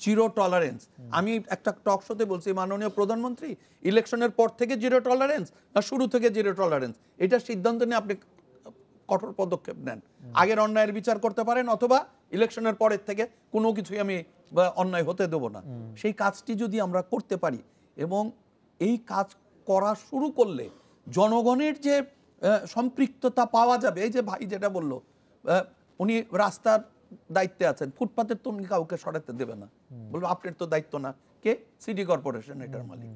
C: জিরো টলারেন্স। আমি একটা টক শোতে বলছি, মাননীয় প্রধানমন্ত্রী ইলেকশনের পর থেকে জিরো টলারেন্স না শুরু থেকে জিরো টলারেন্স, এটা সিদ্ধান্ত নিয়ে আপনি কঠোর পদক্ষেপ নেন। আগের অন্যায়ের বিচার করতে পারেন, অথবা ইলেকশনের পরের থেকে কোনো কিছুই আমি অন্যায় হতে দেবো না। সেই কাজটি যদি আমরা করতে পারি এবং এই কাজ করা শুরু করলে জনগণের যে সম্পৃক্ততা পাওয়া যাবে। এই যে ভাই যেটা বললো, উনি রাস্তার দায়িত্বে আছেন, ফুটপাতের তো উনি কাউকে সরাতে দেবে না, বলবো আপনার তো দায়িত্ব না, কে? সিটি কর্পোরেশন এটার মালিক।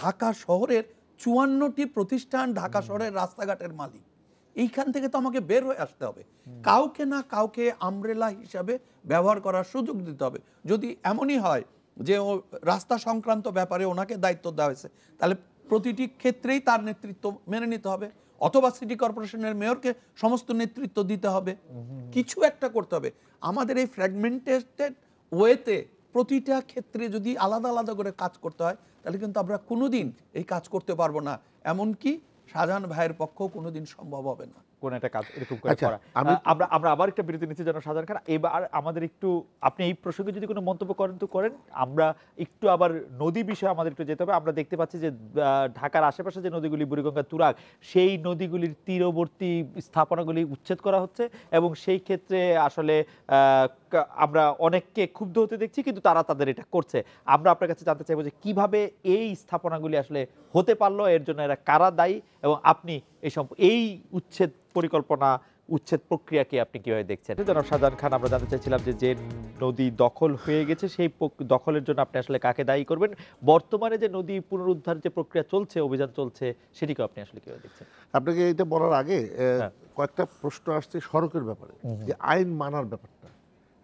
C: ঢাকা শহরের 54টি প্রতিষ্ঠান ঢাকা শহরের রাস্তাঘাটের মালিক। এইখান থেকে তো আমাকে বের হয়ে আসতে হবে, কাউকে না কাউকে আমব্রেলা হিসাবে ব্যবহার করার সুযোগ দিতে হবে। যদি এমনই হয় যে ও রাস্তা সংক্রান্ত ব্যাপারে ওনাকে দায়িত্ব দেওয়া হয়েছে, তাহলে প্রতিটি ক্ষেত্রেই তার নেতৃত্ব মেনে নিতে হবে, অথবা সিটি কর্পোরেশনের মেয়রকে সমস্ত নেতৃত্ব দিতে হবে, কিছু একটা করতে হবে। আমাদের এই ফ্র্যাগমেন্টেড ওয়েতে প্রতিটা ক্ষেত্রে যদি আলাদা আলাদা করে কাজ করতে হয়, তাহলে কিন্তু আমরা কোনোদিন এই কাজ করতে পারবো না। এমনকি শাহজাহান ভাইয়ের পক্ষেও কোনোদিন সম্ভব হবে না
A: কোন একটা কাজ এরকম করে করা। আমরা আবার একটা বিরতি নিচ্ছি যেন শাহজাহান খান। এবার আমাদের একটু, আপনি এই প্রসঙ্গে যদি কোনো মন্তব্য করেন তো করেন, আমরা একটু আবার নদী বিষয়ে আমাদের একটু যেতে হবে। আমরা দেখতে পাচ্ছি যে ঢাকার আশেপাশে যে নদীগুলি, বুড়িগঙ্গা, তুরাগ, সেই নদীগুলির তীরবর্তী স্থাপনাগুলি উচ্ছেদ করা হচ্ছে এবং সেই ক্ষেত্রে আসলে আমরা অনেককে ক্ষুব্ধ হতে দেখছি, কিন্তু তারা তাদের এটা করছে। আমরা আপনার কাছে জানতে চাইবো যে কিভাবে এই স্থাপনাগুলি আসলে হতে পারলো, এর জন্য এরা কারা দায়ী, এবং আপনি এই উচ্ছেদ পরিকল্পনা, উচ্ছেদ প্রক্রিয়াকে আপনি কিভাবে দেখছেন? জনাব শাহজাহান খান, আমরা জানতে চাইছিলাম যে নদী দখল হয়ে গেছে, সেই দখলের জন্য আপনি আসলে কাকে দায়ী করবেন? বর্তমানে যে নদী পুনরুদ্ধার যে প্রক্রিয়া চলছে, অভিযান চলছে, সেটিকে আপনি আসলে কিভাবে দেখছেন?
B: আপনাকে এটা বলার আগে কয়েকটা প্রশ্ন আসছে সড়কের ব্যাপারে, যে আইন মানার ব্যাপারটা।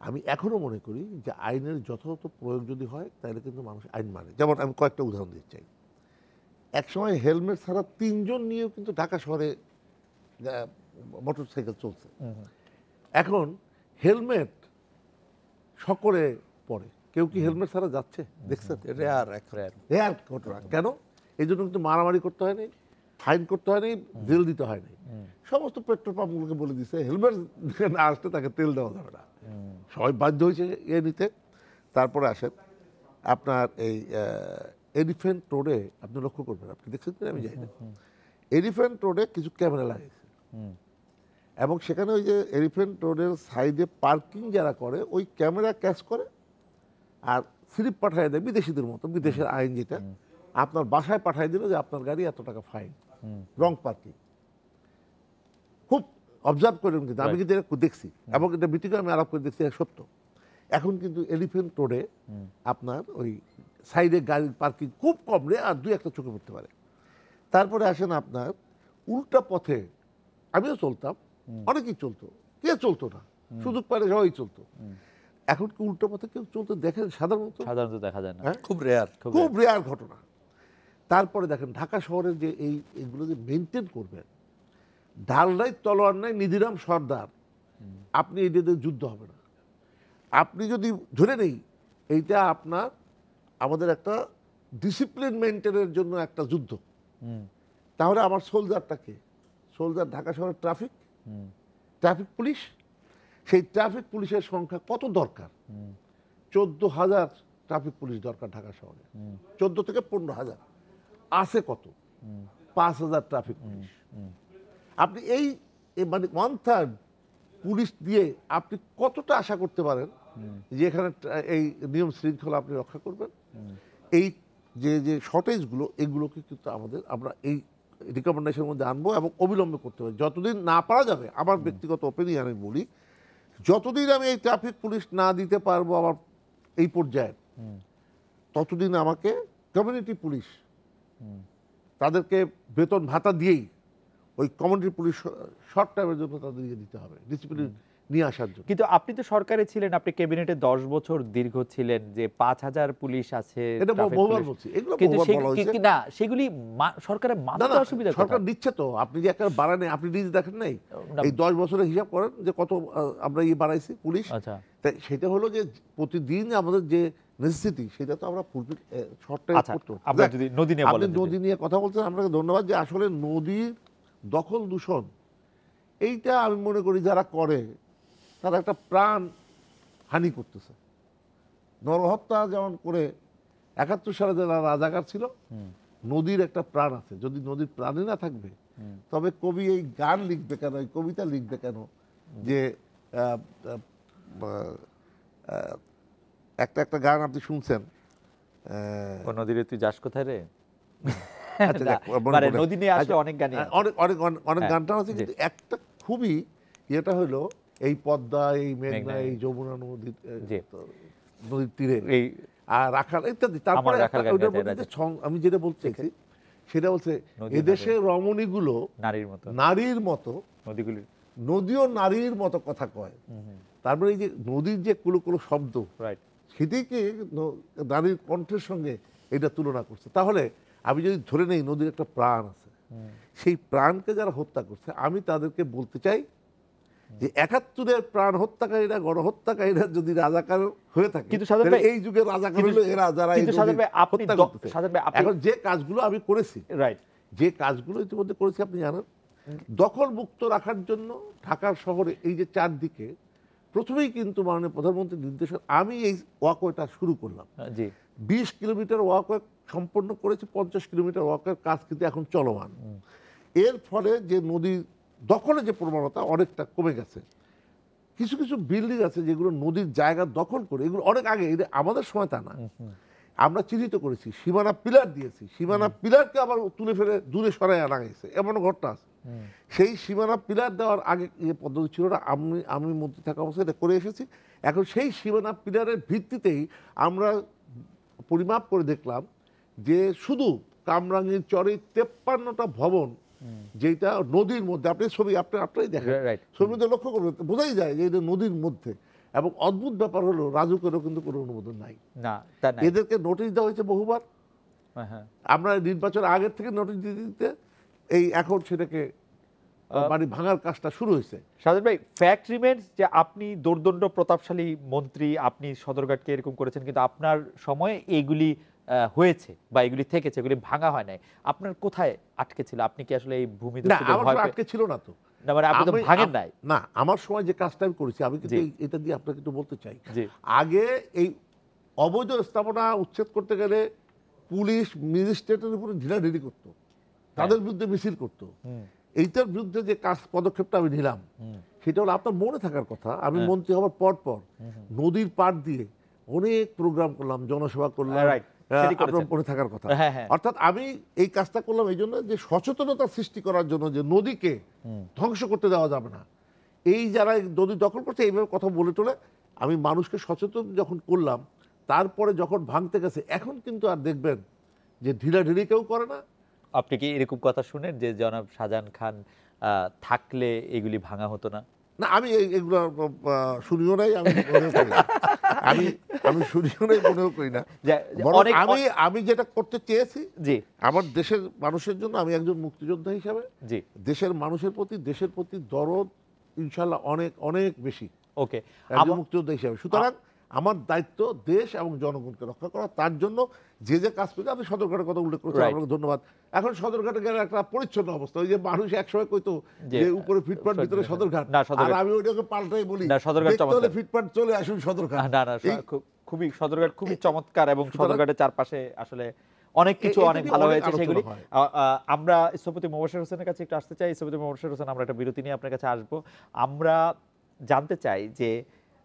B: আমি এখনো মনে করি যে আইনের যথাযথ প্রয়োগ যদি হয় তাহলে কিন্তু মানুষ আইন মানে। যেমন আমি কয়েকটা উদাহরণ দিতে চাই। একসময় হেলমেট ছাড়া 3 জন নিয়েও কিন্তু ঢাকা শহরে মোটরসাইকেল চলছে। এখন হেলমেট সকলে পরে, কেউ কি হেলমেট ছাড়া যাচ্ছে দেখছেন? রেয়ার ঘটনা। কেন? এই জন্য কিন্তু মারামারি করতে হয় নাই, ফাইন করতে হয় নাই, জেল দিতে হয় নাই। সমস্ত পেট্রোল পাম্পগুলোকে বলে দিচ্ছে হেলমেট না আসলে তাকে তেল দেওয়া যাবে না। সবাই বাধ্য হয়েছে এ নিতে। তারপরে আসেন আপনার এই এলিফ্যান্ট রোডে, আপনি লক্ষ্য করবেন, আপনি দেখছেন কিনা আমি জানি না, এলিফ্যান্ট রোডে কিছু ক্যামেরা লাগিয়েছে এবং সেখানে ওই যে এলিফ্যান্ট রোডের সাইডে পার্কিং যারা করে ওই ক্যামেরা ক্যাচ করে আর স্লিপ পাঠিয়ে দেয় বিদেশিদের মতো। বিদেশের আইন যেটা, আপনার বাসায় পাঠিয়ে দিল যে আপনার গাড়ি এত টাকা ফাইন, রং পার্কিং। খুব অবজার্ভ করেন, কিন্তু আমি কিন্তু এটা দেখছি এবং এটা ভিত্তিকে আমি আলাপ করে দেখছি, সত্য। এখন কিন্তু এলিফ্যান্ট রোডে আপনার ওই সাইডে গাড়ির পার্কিং খুব কম রে, আর 2-1টা চোখে পড়তে পারে। তারপরে আসেন আপনার উল্টা পথে, আমিও চলতাম, অনেকেই চলতো, কে চলতো না, সুযোগ পারে সবাই চলতো। এখন কি উল্টো পথে কেউ চলতে দেখেন? সাধারণত
C: দেখা যায় না, খুব রেয়ার
B: ঘটনা। তারপরে দেখেন ঢাকা শহরের যে এইগুলো যে মেনটেন করবেন, ঢাল নাই, তলোয়ার নাই, নিধিরাম সর্দার, আপনি এটাতে যুদ্ধ হবে না। আপনি যদি ধরে নেই এইটা আপনার আমাদের একটা ডিসিপ্লিন মেনটেনের জন্য একটা যুদ্ধ, তাহলে আমার সোলজারটা কে? সোলজার ঢাকা শহরের ট্রাফিক পুলিশ। সেই ট্রাফিক পুলিশের সংখ্যা কত দরকার? 14,000 ট্রাফিক পুলিশ দরকার ঢাকা শহরে, 14 থেকে 15,000। আছে কত? 5,000 ট্রাফিক পুলিশ। আপনি এই মানে 1/3 পুলিশ দিয়ে আপনি কতটা আশা করতে পারেন যে এখানে এই নিয়ম শৃঙ্খলা আপনি রক্ষা করবেন? এই যে শর্টেজগুলো, এগুলোকে কিন্তু আমরা এই রিকমেন্ডেশনের মধ্যে আনবো এবং অবিলম্বে করতে হবে। যতদিন না পারা যাবে, আমার ব্যক্তিগত ওপিনিয়ন আমি বলি, যতদিন আমি এই ট্রাফিক পুলিশ না দিতে পারবো আমার এই পর্যায়ে, ততদিন আমাকে কমিউনিটি পুলিশ, তাদেরকে বেতন ভাতা দিয়েই ওই কমিউনিটি পুলিশ শর্ট টাইমের জন্য তাদেরকে দিতে হবে, ডিসিপ্লিন নিয়ে আসার জন্য।
A: কিন্তু আপনি তো সরকারে ছিলেন, আপনি ক্যাবিনেটে 10 বছর দীর্ঘ ছিলেন, যে 5000 পুলিশ আছে,
B: এটা
A: ট্রাফিক
B: বহুবার
A: পুলিশ।
B: বলছি, এগুলো
A: কিন্তু
B: বহুবার বলা হয়েছে।
A: না, সেগুলি সরকারের
B: না
A: মানতে
B: না,
A: অসুবিধা
B: সরকার
A: কোথায়?
B: দিচ্ছে তো, আপনি যে একটা বাড়ানে আপনি নিজে দেখেন নাই,
A: না।
B: এই 10 বছরের হিসাব করেন যে কত আমরা বাড়াইছি পুলিশ।
A: আচ্ছা,
B: তাই সেটা হলো যে প্রতিদিন আমাদের যে নেসেসিটি সেটা তো আমরা শর্ট টাইম
A: আচ্ছা,
B: করতে
A: আমরা যদি নদী নিয়ে
B: আপনি
A: বলেন, যদি।
B: নদী নিয়ে কথা বলছেন, আপনাকে ধন্যবাদ। যে আসলে নদীর দখল দূষণ এইটা আমি মনে করি যারা করে তারা একটা প্রাণ হানি করতেছে। নরহত্যা যেমন করে 71 সালে যারা রাজাকার ছিল, নদীর একটা প্রাণ আছে। যদি নদীর প্রাণই না থাকবে তবে কবি এই গান লিখবে কেন, এই কবিতা লিখবে কেন যে একটা গান আপনি শুনছেন,
A: ও নদীরে তুই যাস কোথায় রে?
B: আচ্ছা,
A: না,
B: মনে
A: মানে
B: পড়ে।
A: নদী নিয়ে আসলে
B: আচ্ছা,
A: অনেক গানই আছে।
B: অনেক অনেক অনেক অনেক
A: হ্যাঁ,
B: গানটা আছে, কিন্তু একটা খুবই ইয়েটা হলো এই পদ্মা, এই মেঘনা, এই যমুনা নদীর
A: জি।
B: নদীর তীরে
A: এই
B: আর রাখাল ইত্যাদি। তারপরে
A: রাখাল গান
B: ওইটার
A: গাইতে
B: মধ্যে যে
A: রাজা।
B: আমি যেটা বলতে চাইছি সেটা বলছে
A: নদী
B: এদেশের রমণীগুলো
A: নারীর মতো,
B: নারীর মতো,
A: নদীগুলি।
B: নদীও নারীর মতো কথা কয়। তারপরে এই যে নদীর যে কুলো কুলো শব্দ,
A: রাইট।
B: সেটিকে নারীর কণ্ঠের সঙ্গে এটা তুলনা করছে। তাহলে আমি যদি ধরে নেই নদীর একটা প্রাণ আছে, সেই প্রাণকে যারা হত্যা করছে, আমি তাদেরকে বলতে চাই যে 71-এর প্রাণ হত্যাকারীরা, গণহত্যাকারীরা যদি রাজাকার হয়ে থাকে,
A: কিন্তু সাজাদ
B: তাহলে
A: ভাই,
B: এই যুগের রাজাকার হলো এরা, যারা এই
A: কিন্তু সাজাদ
B: নদীর
A: ভাই, আপনি
B: হত্যা করতেছে।
A: সাজাদ ভাই, আপনি
B: এখন যে কাজগুলো আমি করেছি,
A: রাইট,
B: যে কাজগুলো ইতিমধ্যে করেছি আপনি জানেন, দখল মুক্ত রাখার জন্য ঢাকার শহরে এই যে চারদিকে প্রথমেই কিন্তু মাননীয় প্রধানমন্ত্রীর নির্দেশনা আমি এই ওয়াকওয়েটা শুরু করলাম।
A: জি।
B: 20 কিলোমিটার ওয়াকওয়ে সম্পন্ন করেছি, 50 কিলোমিটার ওয়াকওয়ের কাজ কিন্তু এখন চলমান। এর ফলে যে নদীর দখলে যে প্রবণতা অনেকটা কমে গেছে। কিছু কিছু বিল্ডিং আছে যেগুলো নদীর জায়গা দখল করে, এগুলো অনেক আগে, এটা আমাদের সময় তা না, আমরা চিহ্নিত করেছি, সীমানা পিলার দিয়েছি, সীমানা পিলারকে আবার তুলে ফেলে দূরে সরাই আনা গেছে, এমনও ঘটনা আছে। সেই সীমানা পিলার দেওয়ার আগে এই পদ্ধতি ছিল না, আমি মন্ত্রী থাকা অবস্থায় এটা করে এসেছি। এখন সেই সীমানা পিলারের ভিত্তিতেই আমরা পরিমাপ করে দেখলাম যে শুধু কামরাঙ্গীর চরে 53টা ভবন, যেটা নদীর মধ্যে, আপনি ছবি আপনারাই দেখেন,
A: রাইট।
B: ছবির মধ্যে লক্ষ্য করবেন, বোঝাই যায় যে এটা নদীর মধ্যে। এবং অদ্ভুত ব্যাপার হলো রাজুকেরও কিন্তু কোনো অনুমোদন নাই,
A: না, তা নাই।
B: এদেরকে নোটিশ দেওয়া হয়েছে বহুবার।
A: হ্যাঁ।
B: আমরা নির্বাচন আগের থেকে নোটিশ দিতে দিতে এই এখন সেটাকে বাড়ি ভাঙার কাজটা শুরু হয়েছে।
A: সাজাদ ভাই, ফ্যাক্ট রিমেন্স যে আপনি দোর্দণ্ড প্রতাপশালী মন্ত্রী, আপনি সদরঘাটকে এরকম করেছেন, কিন্তু আপনার সময়ে এইগুলি হয়েছে বা এগুলি থেকেছে, এগুলি ভাঙা হয় নাই। আপনার কোথায় আটকে ছিল? আপনি কি আসলে এই ভূমি
B: না, আমার সময় আটকে ছিল না তো।
A: না, মানে আপনি তো ভাঙেন নাই।
B: না, আমার সময় যে কাজটা আমি করেছি, আমি কিন্তু এটা দিয়ে আপনাকে একটু বলতে চাই।
A: জি।
B: আগে এই অবৈধ স্থাপনা উচ্ছেদ করতে গেলে পুলিশ ম্যাজিস্ট্রেটের উপরে ঢিলাঢিলি করতো, তাদের বিরুদ্ধে মিছিল করতো। এইটার বিরুদ্ধে যে পদক্ষেপটা আমি নিলাম, সেটা হলো আপনার মনে থাকার কথা, আমি মন্ত্রী হওয়ার পর নদীর পাড় দিয়ে অনেক প্রোগ্রাম করলাম, জনসভা করলাম, আপনার মনে থাকার কথা। অর্থাৎ আমি এই কাজটা করলাম এই জন্য যে সচেতনতা সৃষ্টি করার জন্য, যে নদীকে ধ্বংস করতে দেওয়া যাবে না। এই যারা নদী দখল করছে এইভাবে কথা বলে তোলে, আমি মানুষকে সচেতন যখন করলাম, তারপরে যখন ভাঙতে গেছে, এখন কিন্তু আর দেখবেন যে ঢিলাঢিলি কেউ করে না।
A: আপনি কি এরকম কথা শুনেন যে জনাব শাহজাহান খান থাকলে এগুলি ভাঙা হতো না?
B: না, আমি এগুলো শুনিও নাই, আমি মনেও করি না, আমি শুনিও নাই, মনেও করি না। আমি যেটা করতে চেয়েছি,
A: জি,
B: আমার দেশের মানুষের জন্য, আমি একজন মুক্তিযোদ্ধা হিসাবে
A: জি,
B: দেশের মানুষের প্রতি, দেশের প্রতি দরদ ইনশাল্লাহ অনেক অনেক বেশি,
A: ওকে,
B: একজন মুক্তিযোদ্ধা হিসাবে। সুতরাং আমার দায়িত্ব দেশ এবং জনগণকে রক্ষা করা। তার জন্য যে যে কাজ করছে, আপনি সদরঘাটের কথা উল্লেখ করেছেন, আপনাকে ধন্যবাদ। এখন সদরঘাটে গেলে একটা পরিচ্ছন্ন অবস্থা, ওই যে মানুষ একসময় কইতো যে উপরে ফিটপাট, ভিতরে সদরঘাট, আর আমি ওইটাকে পাল্টাই বলি, ফিটপাট চলে আসুন সদরঘাট।
A: না, খুবই সদরঘাট খুবই চমৎকার, এবং সদরঘাটের চারপাশে আসলে অনেক কিছু অনেক ভালো হয়েছে সেগুলি। আমরা স্থপতি মোবাশ্বের হোসেনের কাছে একটু আসতে চাই। স্থপতি মোবাশ্বের হোসেন, আমরা একটা বিরতি নিয়ে আপনার কাছে আসবো। আমরা জানতে চাই যে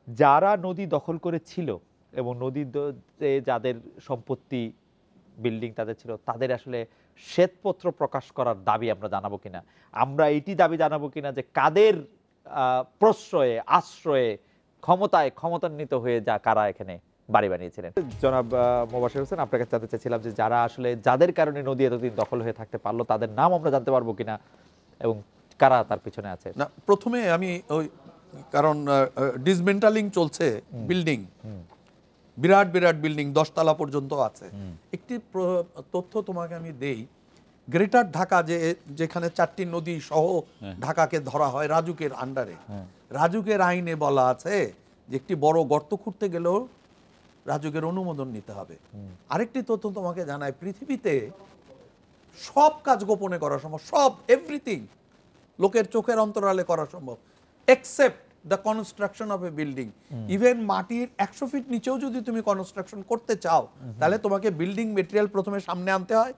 A: যারা নদী দখল করেছিল এবং নদীতে যাদের সম্পত্তি, বিল্ডিং তাদের ছিল, তাদের আসলে শ্বেতপত্র প্রকাশ করার দাবি আমরা জানাবো কিনা, আমরা এইটি দাবি জানাবো কিনা যে কাদের প্রশ্রয়ে, আশ্রয়ে, ক্ষমতান্বিত হয়ে যা কারা এখানে বাড়ি বানিয়েছিলেন। জনাব মোবাশ্বের হোসেন, আপনার কাছে জানতে চাইছিলাম যে যারা আসলে, যাদের কারণে নদী এতদিন দখল হয়ে থাকতে পারলো, তাদের নাম আমরা জানতে পারবো কিনা এবং কারা তার পিছনে আছে।
C: না, প্রথমে আমি ওই কারণ ডিসমেন্টালিং চলছে বিল্ডিং, বিরাট বিরাট বিল্ডিং 10 তলা পর্যন্ত আছে। একটি তথ্য তোমাকে আমি দেই, গ্রেটার ঢাকা যেখানে 4টি নদী সহ ঢাকাকে ধরা হয় রাজুকের আন্ডারে, রাজুকের আইনে বলা আছে যে একটি বড় গর্ত খুঁড়তে গেলেও রাজুকের অনুমোদন নিতে হবে। আরেকটি তথ্য তোমাকে জানায়, পৃথিবীতে সব কাজ গোপনে করা সম্ভব, সব এভরিথিং লোকের চোখের অন্তরালে করা সম্ভব, except the construction of A building. Even মাটির 100 ফিট নিচেও যদি তুমি কনস্ট্রাকশন করতে চাও, তাহলে তোমাকে বিল্ডিং মেটেরিয়াল প্রথমে সামনে আনতে হয়,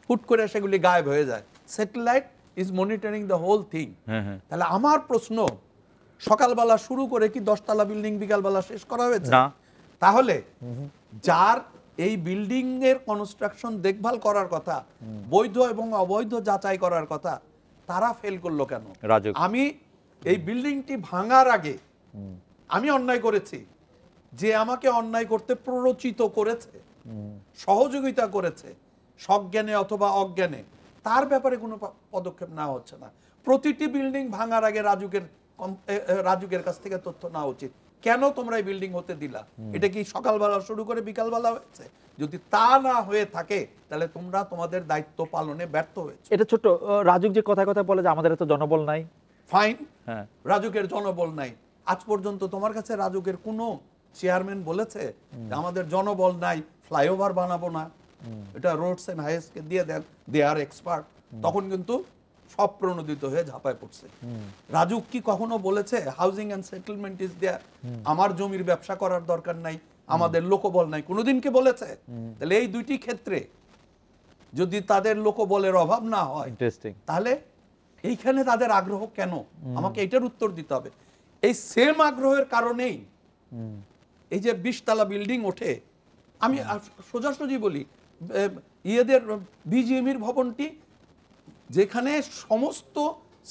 C: হুট করে সেগুলি গায়েব হয়ে যায়। Satellite is monitoring the whole thing. তাহলে আমার প্রশ্ন, সকালবেলা শুরু করে কি 10 তলা বিল্ডিং বিকালবেলা শেষ করা হয়েছে?
A: না।
C: তাহলে যার এই বিল্ডিং এর কনস্ট্রাকশন দেখভাল করার কথা, বৈধ এবং অবৈধ যাচাই করার কথা, তারা ফেল করলো কেন? আমি এই বিল্ডিংটি ভাঙার আগে আমি অন্যায় করেছি, যে আমাকে অন্যায় করতে প্ররোচিত করেছে, সহযোগিতা করেছে, সজ্ঞানে অথবা অজ্ঞানে, তার ব্যাপারে কোনো পদক্ষেপ নেওয়া হচ্ছে না। প্রতিটি বিল্ডিং ভাঙার আগে রাজুকের কাছ থেকে তথ্য নেওয়া উচিত। কেন তোমরা এই বিল্ডিং হতে দিলা? এটা কি সকালবেলা শুরু করে বিকালবেলা হয়েছে? যদি তা না হয়ে থাকে তাহলে তোমরা তোমাদের দায়িত্ব পালনে ব্যর্থ হয়েছে।
A: এটা ছোট রাজুক যে কথা কথা বলে যে আমাদের এত জনবল নাই,
C: ফাইন, রাজুকের জনবল নাই। আজ পর্যন্ত তোমার কাছে রাজুকের কোনো চেয়ারম্যান বলেছে যে আমাদের জনবল নাই, ফ্লাইওভার বানাবো না, এটা রোডস এন্ড হাইওয়েজ কে দিয়ে দেন, দে আর এক্সপার্ট? তখন কিন্তু সব প্রণোদিত হয়ে ঝাঁপায় পড়ছে। রাজুক কি কখনো বলেছে housing and settlement is there, আমার জমির ব্যবসা করার দরকার নাই, আমাদের লোকবল নাই? কোনোদিন কি বলেছে? তাহলে এই দুইটি ক্ষেত্রে যদি তাদের লোকবলের অভাব না হয়, তাহলে এইখানে তাদের আগ্রহ কেন? আমাকে এটার উত্তর দিতে হবে। এই সেম আগ্রহের কারণেই এই যে 20 তলা বিল্ডিং ওঠে, আমি সোজাসুজি বলি, ইয়েদের বিজিএমির ভবনটি যেখানে সমস্ত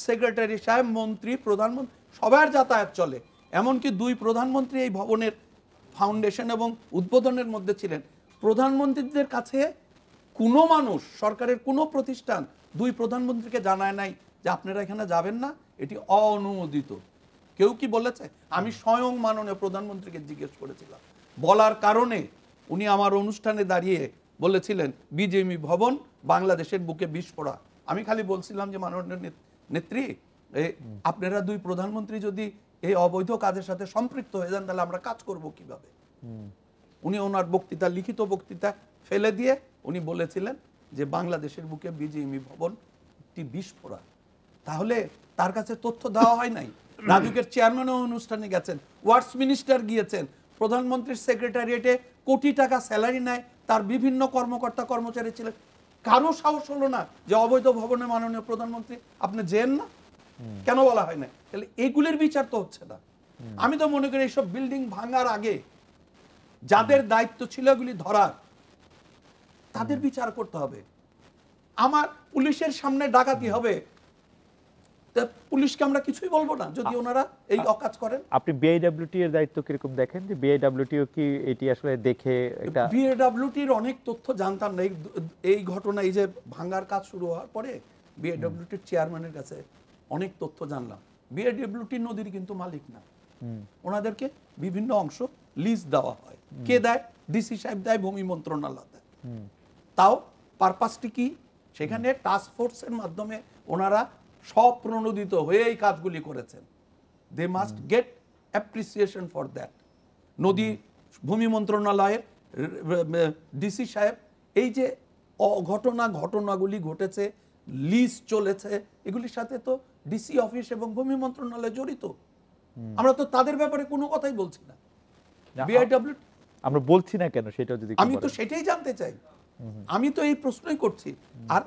C: সেক্রেটারি সাহেব, মন্ত্রী, প্রধানমন্ত্রী সবার যাতায়াত চলে, এমনকি 2 প্রধানমন্ত্রী এই ভবনের ফাউন্ডেশন এবং উদ্বোধনের মধ্যে ছিলেন। প্রধানমন্ত্রীদের কাছে কোনো মানুষ, সরকারের কোনো প্রতিষ্ঠান 2 প্রধানমন্ত্রীকে জানায় নাই যে আপনারা এখানে যাবেন না, এটি অনুমোদিত। কেউ কি বলেছে? আমি স্বয়ং মাননীয় প্রধানমন্ত্রীকে জিজ্ঞেস করেছিলাম, বলার কারণে উনি আমার অনুষ্ঠানে দাঁড়িয়ে বলেছিলেন বিজেপি ভবন বাংলাদেশের বুকে বিস্ফোরা। আমি খালি বলছিলাম যে মাননীয় নেত্রী, আপনারা 2 প্রধানমন্ত্রী যদি এই অবৈধ কাজের সাথে সম্পৃক্ত হয়ে যান তাহলে আমরা কাজ করব কিভাবে? উনি ওনার বক্তৃতা, লিখিত বক্তৃতা ফেলে দিয়ে উনি বলেছিলেন যে বাংলাদেশের বুকে বিজেপি ভবন একটি বিস্ফোরা। তাহলে তার কাছে তথ্য দেওয়া হয় নাই? রাজুকের চেয়ারম্যানও অনুষ্ঠানে গেছেন, ওয়ার্ডস মিনিস্টার গিয়েছেন, প্রধানমন্ত্রীর সেক্রেটারিয়েটে কোটি টাকা স্যালারি নেয় তার বিভিন্ন কর্মকর্তা কর্মচারী ছিলেন, কারো সাহস হলো না যে অবৈধ ভবনে মাননীয় প্রধানমন্ত্রী আপনি যেন না? কেন বলা হয় না? তাহলে এগুলির বিচার তো হচ্ছে না। আমি তো মনে করি এইসব বিল্ডিং ভাঙার আগে যাদের দায়িত্ব ছিল এগুলি ধরার, তাদের বিচার করতে হবে। আমার পুলিশের সামনে ডাকাতি হবে, পুলিশকে আমরা কিছুই বলবো না যদি ওনারা এই অকাজ করেন।
A: আপনি বিআইডব্লিউটি এর দায়িত্ব কিরকম দেখেন? যে বিআইডব্লিউটিও কি এটি আসলে দেখে? এটা
C: বিআইডব্লিউটির অনেক তথ্য জানতাম না। এই ঘটনা, এই যে ভাঙার কাজ শুরু হওয়ার পরে বিআইডব্লিউটির চেয়ারম্যানের কাছে অনেক তথ্য জানলাম। বিআইডব্লিউটি নদীর কিন্তু মালিক না, ওনাদেরকে বিভিন্ন অংশ লিজ দেওয়া হয়। কে দেয়? ডিসি সাহেব দেয়, ভূমি মন্ত্রণালয় দেয়। তাও পারপাসটি কি? সেখানে টাস্ক ফোর্সের মাধ্যমে ওনারা সব প্রণোদিত হয়ে এই কাজগুলি করেছেন। They must get appreciation for that. নদী ভূমি মন্ত্রণালয়ের ডিসি সাহেব, এই যে ঘটনাগুলি ঘটেছে, লিজ চলেছে, এগুলির সাথে তো ডিসি অফিস এবং ভূমি মন্ত্রণালয় জড়িত। আমরা তো তাদের ব্যাপারে কোনো কথাই বলছি না। বিআইডব্লিউ
A: আমরা বলছি না কেন সেটা যদি
C: আমি তো সেটাই জানতে চাই। আমি তো এই প্রশ্নই করছি। আর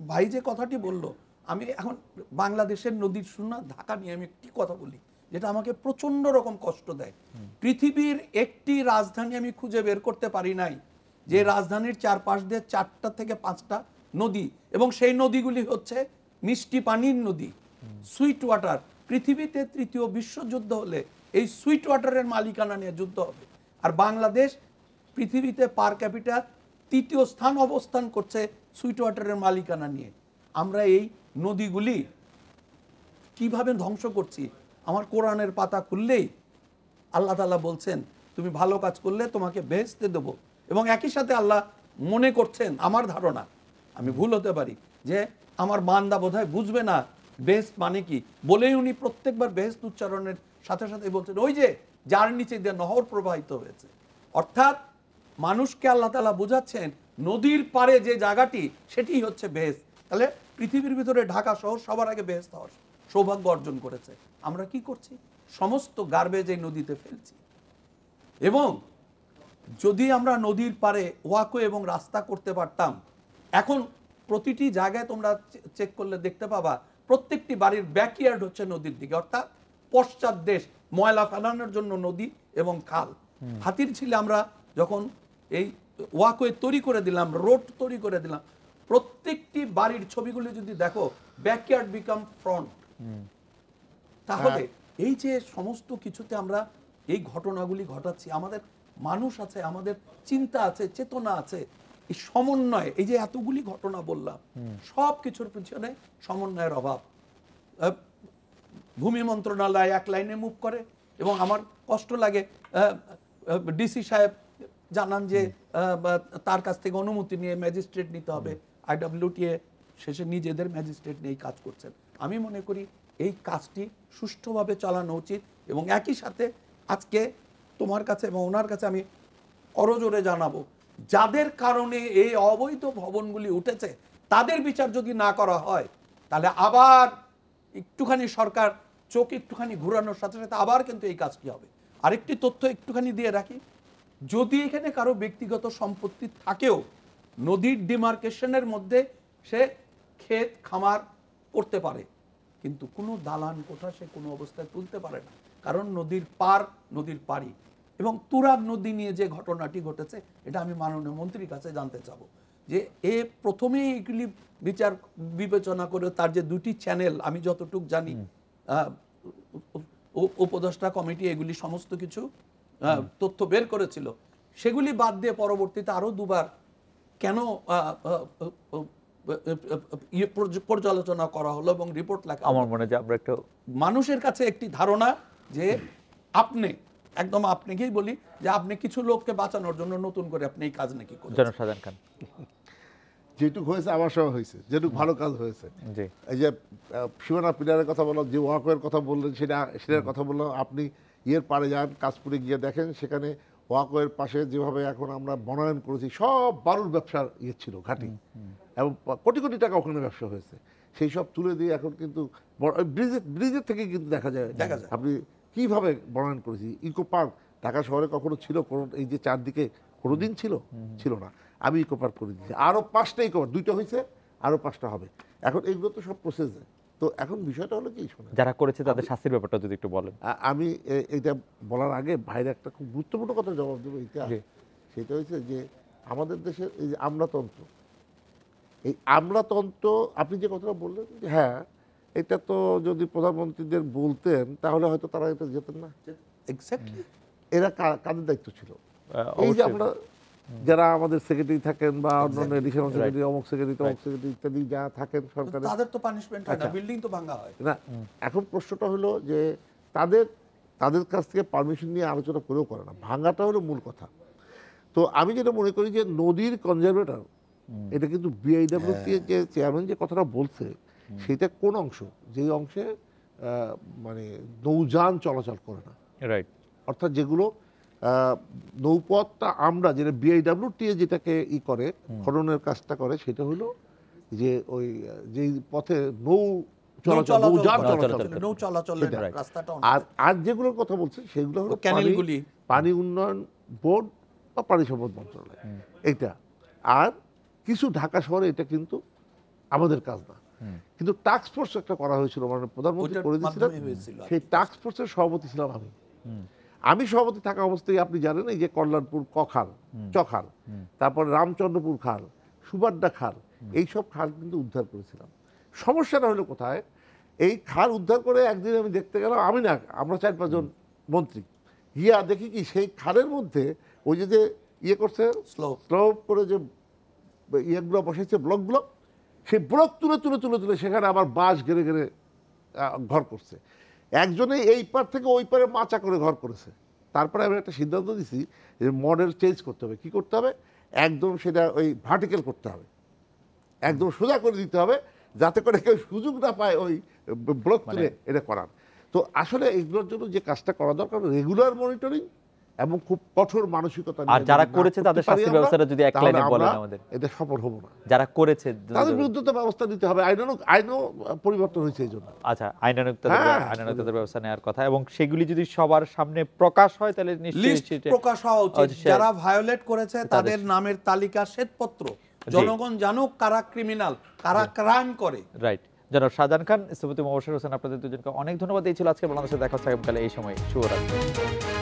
C: ভাই যে কথাটি বললো, আমি এখন বাংলাদেশের নদীর শুনা ঢাকা নিয়ে আমি একটি কথা বলি যেটা আমাকে প্রচন্ড রকম কষ্ট দেয়। পৃথিবীর একটি রাজধানী আমি খুঁজে বের করতে পারি নাই যে রাজধানীর চারপাশ দিয়ে 4টা থেকে 5টা নদী, এবং সেই নদীগুলি হচ্ছে মিষ্টি পানির নদী, সুইট ওয়াটার। পৃথিবীতে 3য় বিশ্বযুদ্ধ হলে এই সুইট ওয়াটারের মালিকানা নিয়ে যুদ্ধ হবে। আর বাংলাদেশ পৃথিবীতে পার ক্যাপিটা 3য় স্থান অবস্থান করছে সুইট ওয়াটারের মালিকানা নিয়ে। আমরা এই নদীগুলি কিভাবে ধ্বংস করছি? আমার কোরআনের পাতা খুললেই আল্লাহ তাআলা বলছেন তুমি ভালো কাজ করলে তোমাকে বেহেশতে দেবো। এবং একই সাথে আল্লাহ মনে করছেন, আমার ধারণা, আমি ভুল হতে পারি, যে আমার বান্দা বোধহয় বুঝবে না বেহেশত মানে কি, বলেই উনি প্রত্যেকবার বেহেশত উচ্চারণের সাথে সাথে বলছেন ওই যে যার নিচে দিয়ে নহর প্রবাহিত হয়েছে। অর্থাৎ মানুষকে আল্লাহ তাআলা বোঝাচ্ছেন নদীর পাড়ে যে জায়গাটি সেটি হচ্ছে বেহেশত। তাহলে পৃথিবীর ভিতরে ঢাকা শহর সবার আগে বেহেশত হওয়ার সৌভাগ্য অর্জন করেছে। আমরা কি করছি? সমস্ত গার্বেজ এই নদীতে ফেলছি। এবং যদি আমরা নদীর পাড়ে ওয়াকওয়ে এবং রাস্তা করতে পারতাম, এখন প্রতিটি জায়গায় তোমরা চেক করলে দেখতে পাবা প্রত্যেকটি বাড়ির ব্যাকইয়ার্ড হচ্ছে নদীর দিকে, অর্থাৎ পশ্চাৎ দেশ, ময়লা ফেলানোর জন্য নদী এবং খাল। হাতির ঝিলে আমরা যখন এই ওয়াকওয়ে তৈরি করে দিলাম, রোড তৈরি করে দিলাম, প্রত্যেকটি বাড়ির ছবিগুলি যদি দেখো, ব্যাকইয়ার্ড বিকাম ফ্রন্ট। তাহলে এই যে সমস্ত কিছুতে আমরা এই ঘটনাগুলি ঘটাচ্ছি, আমাদের মানুষ আছে, আমাদের চিন্তা আছে, চেতনা আছে, এই সমন্বয়, এই যে এতগুলি ঘটনা বললাম, সব কিছুর পিছনে সমন্বয়ের অভাব। ভূমি মন্ত্রণালয় এক লাইনে মুভ করে এবং আমার কষ্ট লাগে, ডিসি সাহেব জানান যে তার কাছ থেকে অনুমতি নিয়ে ম্যাজিস্ট্রেট নিতে হবে, আইডব্লিউটিএ শেষে নিজেদের ম্যাজিস্ট্রেট নিয়ে কাজ করছেন। আমি মনে করি এই কাজটি সুষ্ঠুভাবে চালানো উচিত। এবং একই সাথে আজকে তোমার কাছে এবং ওনার কাছে আমি করজোরে জানাবো, যাদের কারণে এই অবৈধ ভবনগুলি উঠেছে তাদের বিচার যদি না করা হয়, তাহলে আবার একটুখানি সরকার চোখ একটুখানি ঘুরানোর সাথে সাথে আবার কিন্তু এই কাজটি হবে। আরেকটি তথ্য একটুখানি দিয়ে রাখি, যদি এখানে কারো ব্যক্তিগত সম্পত্তি থাকেও, নদীর ডিমার্কেশনের মধ্যে সে ক্ষেত খামার করতে পারে, কিন্তু কোনো দালান কোঠা সে কোনো অবস্থায় তুলতে পারে না, কারণ নদীর পার, নদীর পাড়ি। এবং তুরাগ নদী নিয়ে যে ঘটনাটি ঘটেছে, এটা আমি মাননীয় মন্ত্রীর কাছে জানতে চাবো যে প্রথমেই এগুলি বিচার বিবেচনা করে তার যে দুটি চ্যানেল, আমি যতটুক জানি উপদেষ্টা কমিটি এগুলি সমস্ত কিছু তথ্য বের করেছিল, সেগুলি বাদ দিয়ে পরবর্তীতে আরো দুবার কেন পর্যালোচনা করা হলো এবং রিপোর্ট লেখা?
A: আমার মনে হয় যে আমরা একটু
C: মানুষের কাছে একটি ধারণা যে আপনি একদম, আপনাকেই বলি যে আপনি কিছু লোককে বাঁচানোর জন্য নতুন করে আপনি এই কাজ নাকি করেন।
A: জনসাধারণ খান
B: যেটুকু হয়েছে আমার সঙ্গে হয়েছে, যেটুকু ভালো কাজ হয়েছে।
A: জি,
B: এই যে সীমানা পিলারের কথা বললাম, যে ওয়াকওয়ের কথা বললেন, সেটার কথা বললাম। আপনি ইয়ের পাড়ে যান, কাশপুরে গিয়ে দেখেন, সেখানে ওয়াকওয়ের পাশে যেভাবে এখন আমরা বনায়ন করেছি, সব বালুর ব্যবসার ইয়ে ছিল ঘাঁটি, এবং কোটি কোটি টাকা ওখানে ব্যবসা হয়েছে। সেই সব তুলে দিয়ে এখন কিন্তু ব্রিজের থেকে কিন্তু দেখা যায় আপনি কিভাবে বনায়ন করেছি। ইকো পার্ক ঢাকা শহরে কখনো ছিল? এই যে চারদিকে কোনোদিন ছিল না। আমি ইকো পার্ক করে দিয়েছি, আরও 5টা ইকো পার্ক, 2টা হয়েছে, আরও 5টা হবে। এখন এইগুলো তো সব প্রসেসে। তো এখন বিষয়টা হলো কি, শোনেন,
A: যারা করেছে তাদের শাস্তির ব্যাপারটা যদি একটু বলেন।
B: আমি এইটা বলার আগে ভাইরা একটা খুব গুরুত্বপূর্ণ কথা জবাব দেবো। সেটা হচ্ছে যে আমাদের দেশের এই যে আমলাতন্ত্র, এই আমলাতন্ত্র, আপনি যে কথাটা বললেন যে হ্যাঁ, এটা তো যদি প্রধানমন্ত্রীদের বলতেন তাহলে হয়তো তারা এটা যেতেন না।
C: এক্স্যাক্টলি।
B: এরা কাদের দায়িত্ব ছিল? এই যে আমরা যারা আমাদের সেক্রেটারি থাকেন বা অন্যান্য এডিশনাল সেক্রেটারি, অমুক সেক্রেটারি, তমুক সেক্রেটারি ইত্যাদি যা থাকেন সরকারে,
C: তাদের তো পানিশমেন্ট হয় না, বিল্ডিং তো ভাঙা হয়
B: না। এখন প্রশ্নটা হলো যে তাদের কাছ থেকে পারমিশন নিয়ে আলোচনা করেও করে না, ভাঙাটা হলো মূল কথা। তো আমি যেটা মনে করি যে নদীর কনজারভেটর, এটা কিন্তু বিআইডব্লিউটি যে চেয়ারম্যান যে কথাটা বলছে, সেটা কোন অংশ, যে অংশে মানে নৌযান চলাচল করে না,
A: রাইট,
B: অর্থাৎ যেগুলো নৌপথটা আমরা যেটা বিআইডব্লিউটি যেটাকে করে খননের কাজটা করে, সেটা হলো যে ওই যেই পথে আর যেগুলোর কথা বলছে সেগুলো হলো পানি উন্নয়ন বোর্ড বা পানি সম্পদ মন্ত্রণালয়, এটা। আর কিছু ঢাকা শহরে এটা কিন্তু আমাদের কাজ না, কিন্তু টাস্ক ফোর্স একটা করা হয়েছিল, মানে প্রধানমন্ত্রী করে দিয়েছিলেন, সেই টাস্ক ফোর্সের সভাপতি ছিলাম আমি সভাপতি থাকা অবস্থায় আপনি জানেন এই যে কল্যাণপুর চখাল, তারপরে রামচন্দ্রপুর খাল, সুবাড্ডা খাল, এইসব খাল কিন্তু উদ্ধার করেছিলাম। সমস্যাটা হলো কোথায়, এই খাল উদ্ধার করে একদিন আমি দেখতে গেলাম, আমি না, আমরা 4-5 জন মন্ত্রী গিয়া দেখি কি সেই খালের মধ্যে ওই যে ইয়ে করছে, স্লোপ করে যে ইয়েগুলো বসেছে, ব্লকগুলো, সেই ব্লক তুলে সেখানে আবার বাঁশ ঘেরে ঘর করছে। একজনে এই পার থেকে ওই পারে মাচা করে ঘর করেছে। তারপরে আমি একটা সিদ্ধান্ত দিছি যে মডেল চেঞ্জ করতে হবে। কি করতে হবে? একদম সেটা ওই ভার্টিক্যাল করতে হবে, একদম সোজা করে দিতে হবে, যাতে করে কেউ সুযোগ না পায় ওই ব্লক তুলে এটা করার। তো আসলে এগুলোর জন্য যে কাজটা করা দরকার রেগুলার মনিটরিং এবং খুব কঠোর মানসিকতা।
A: আর যারা করেছে তাদের শাস্তি ব্যবস্থাটা যদি এক লাইনে বলেন আমাদের,
B: এটা সফল হবো না।
A: যারা করেছে
B: তাদের বিরুদ্ধে তো ব্যবস্থা নিতে হবে। আইনও পরিবর্তন হয়েছে এই জন্য।
A: আচ্ছা, আইনানুগতার ব্যবস্থা নেওয়ার কথা, এবং সেগুলি যদি সবার সামনে প্রকাশ হয় তাহলে
C: লিস্ট
A: নিশ্চয়ই
C: প্রকাশ হওয়া উচিত। যারা ভায়োলেট করেছে তাদের নামের তালিকা, শ্বেতপত্র, জনগণ জানুক কারা ক্রিমিনাল, কারা ক্রাইম করে।
A: রাইট। জনাব শাহজাহান খান, স্থপতি মোবাশ্বের হোসেন, আপনাদের দুজনকে অনেক ধন্যবাদ। এই ছিল আজকে বাংলাদেশে দেখা হচ্ছে আগামীকালে এই সময়। শুভরাত্রি।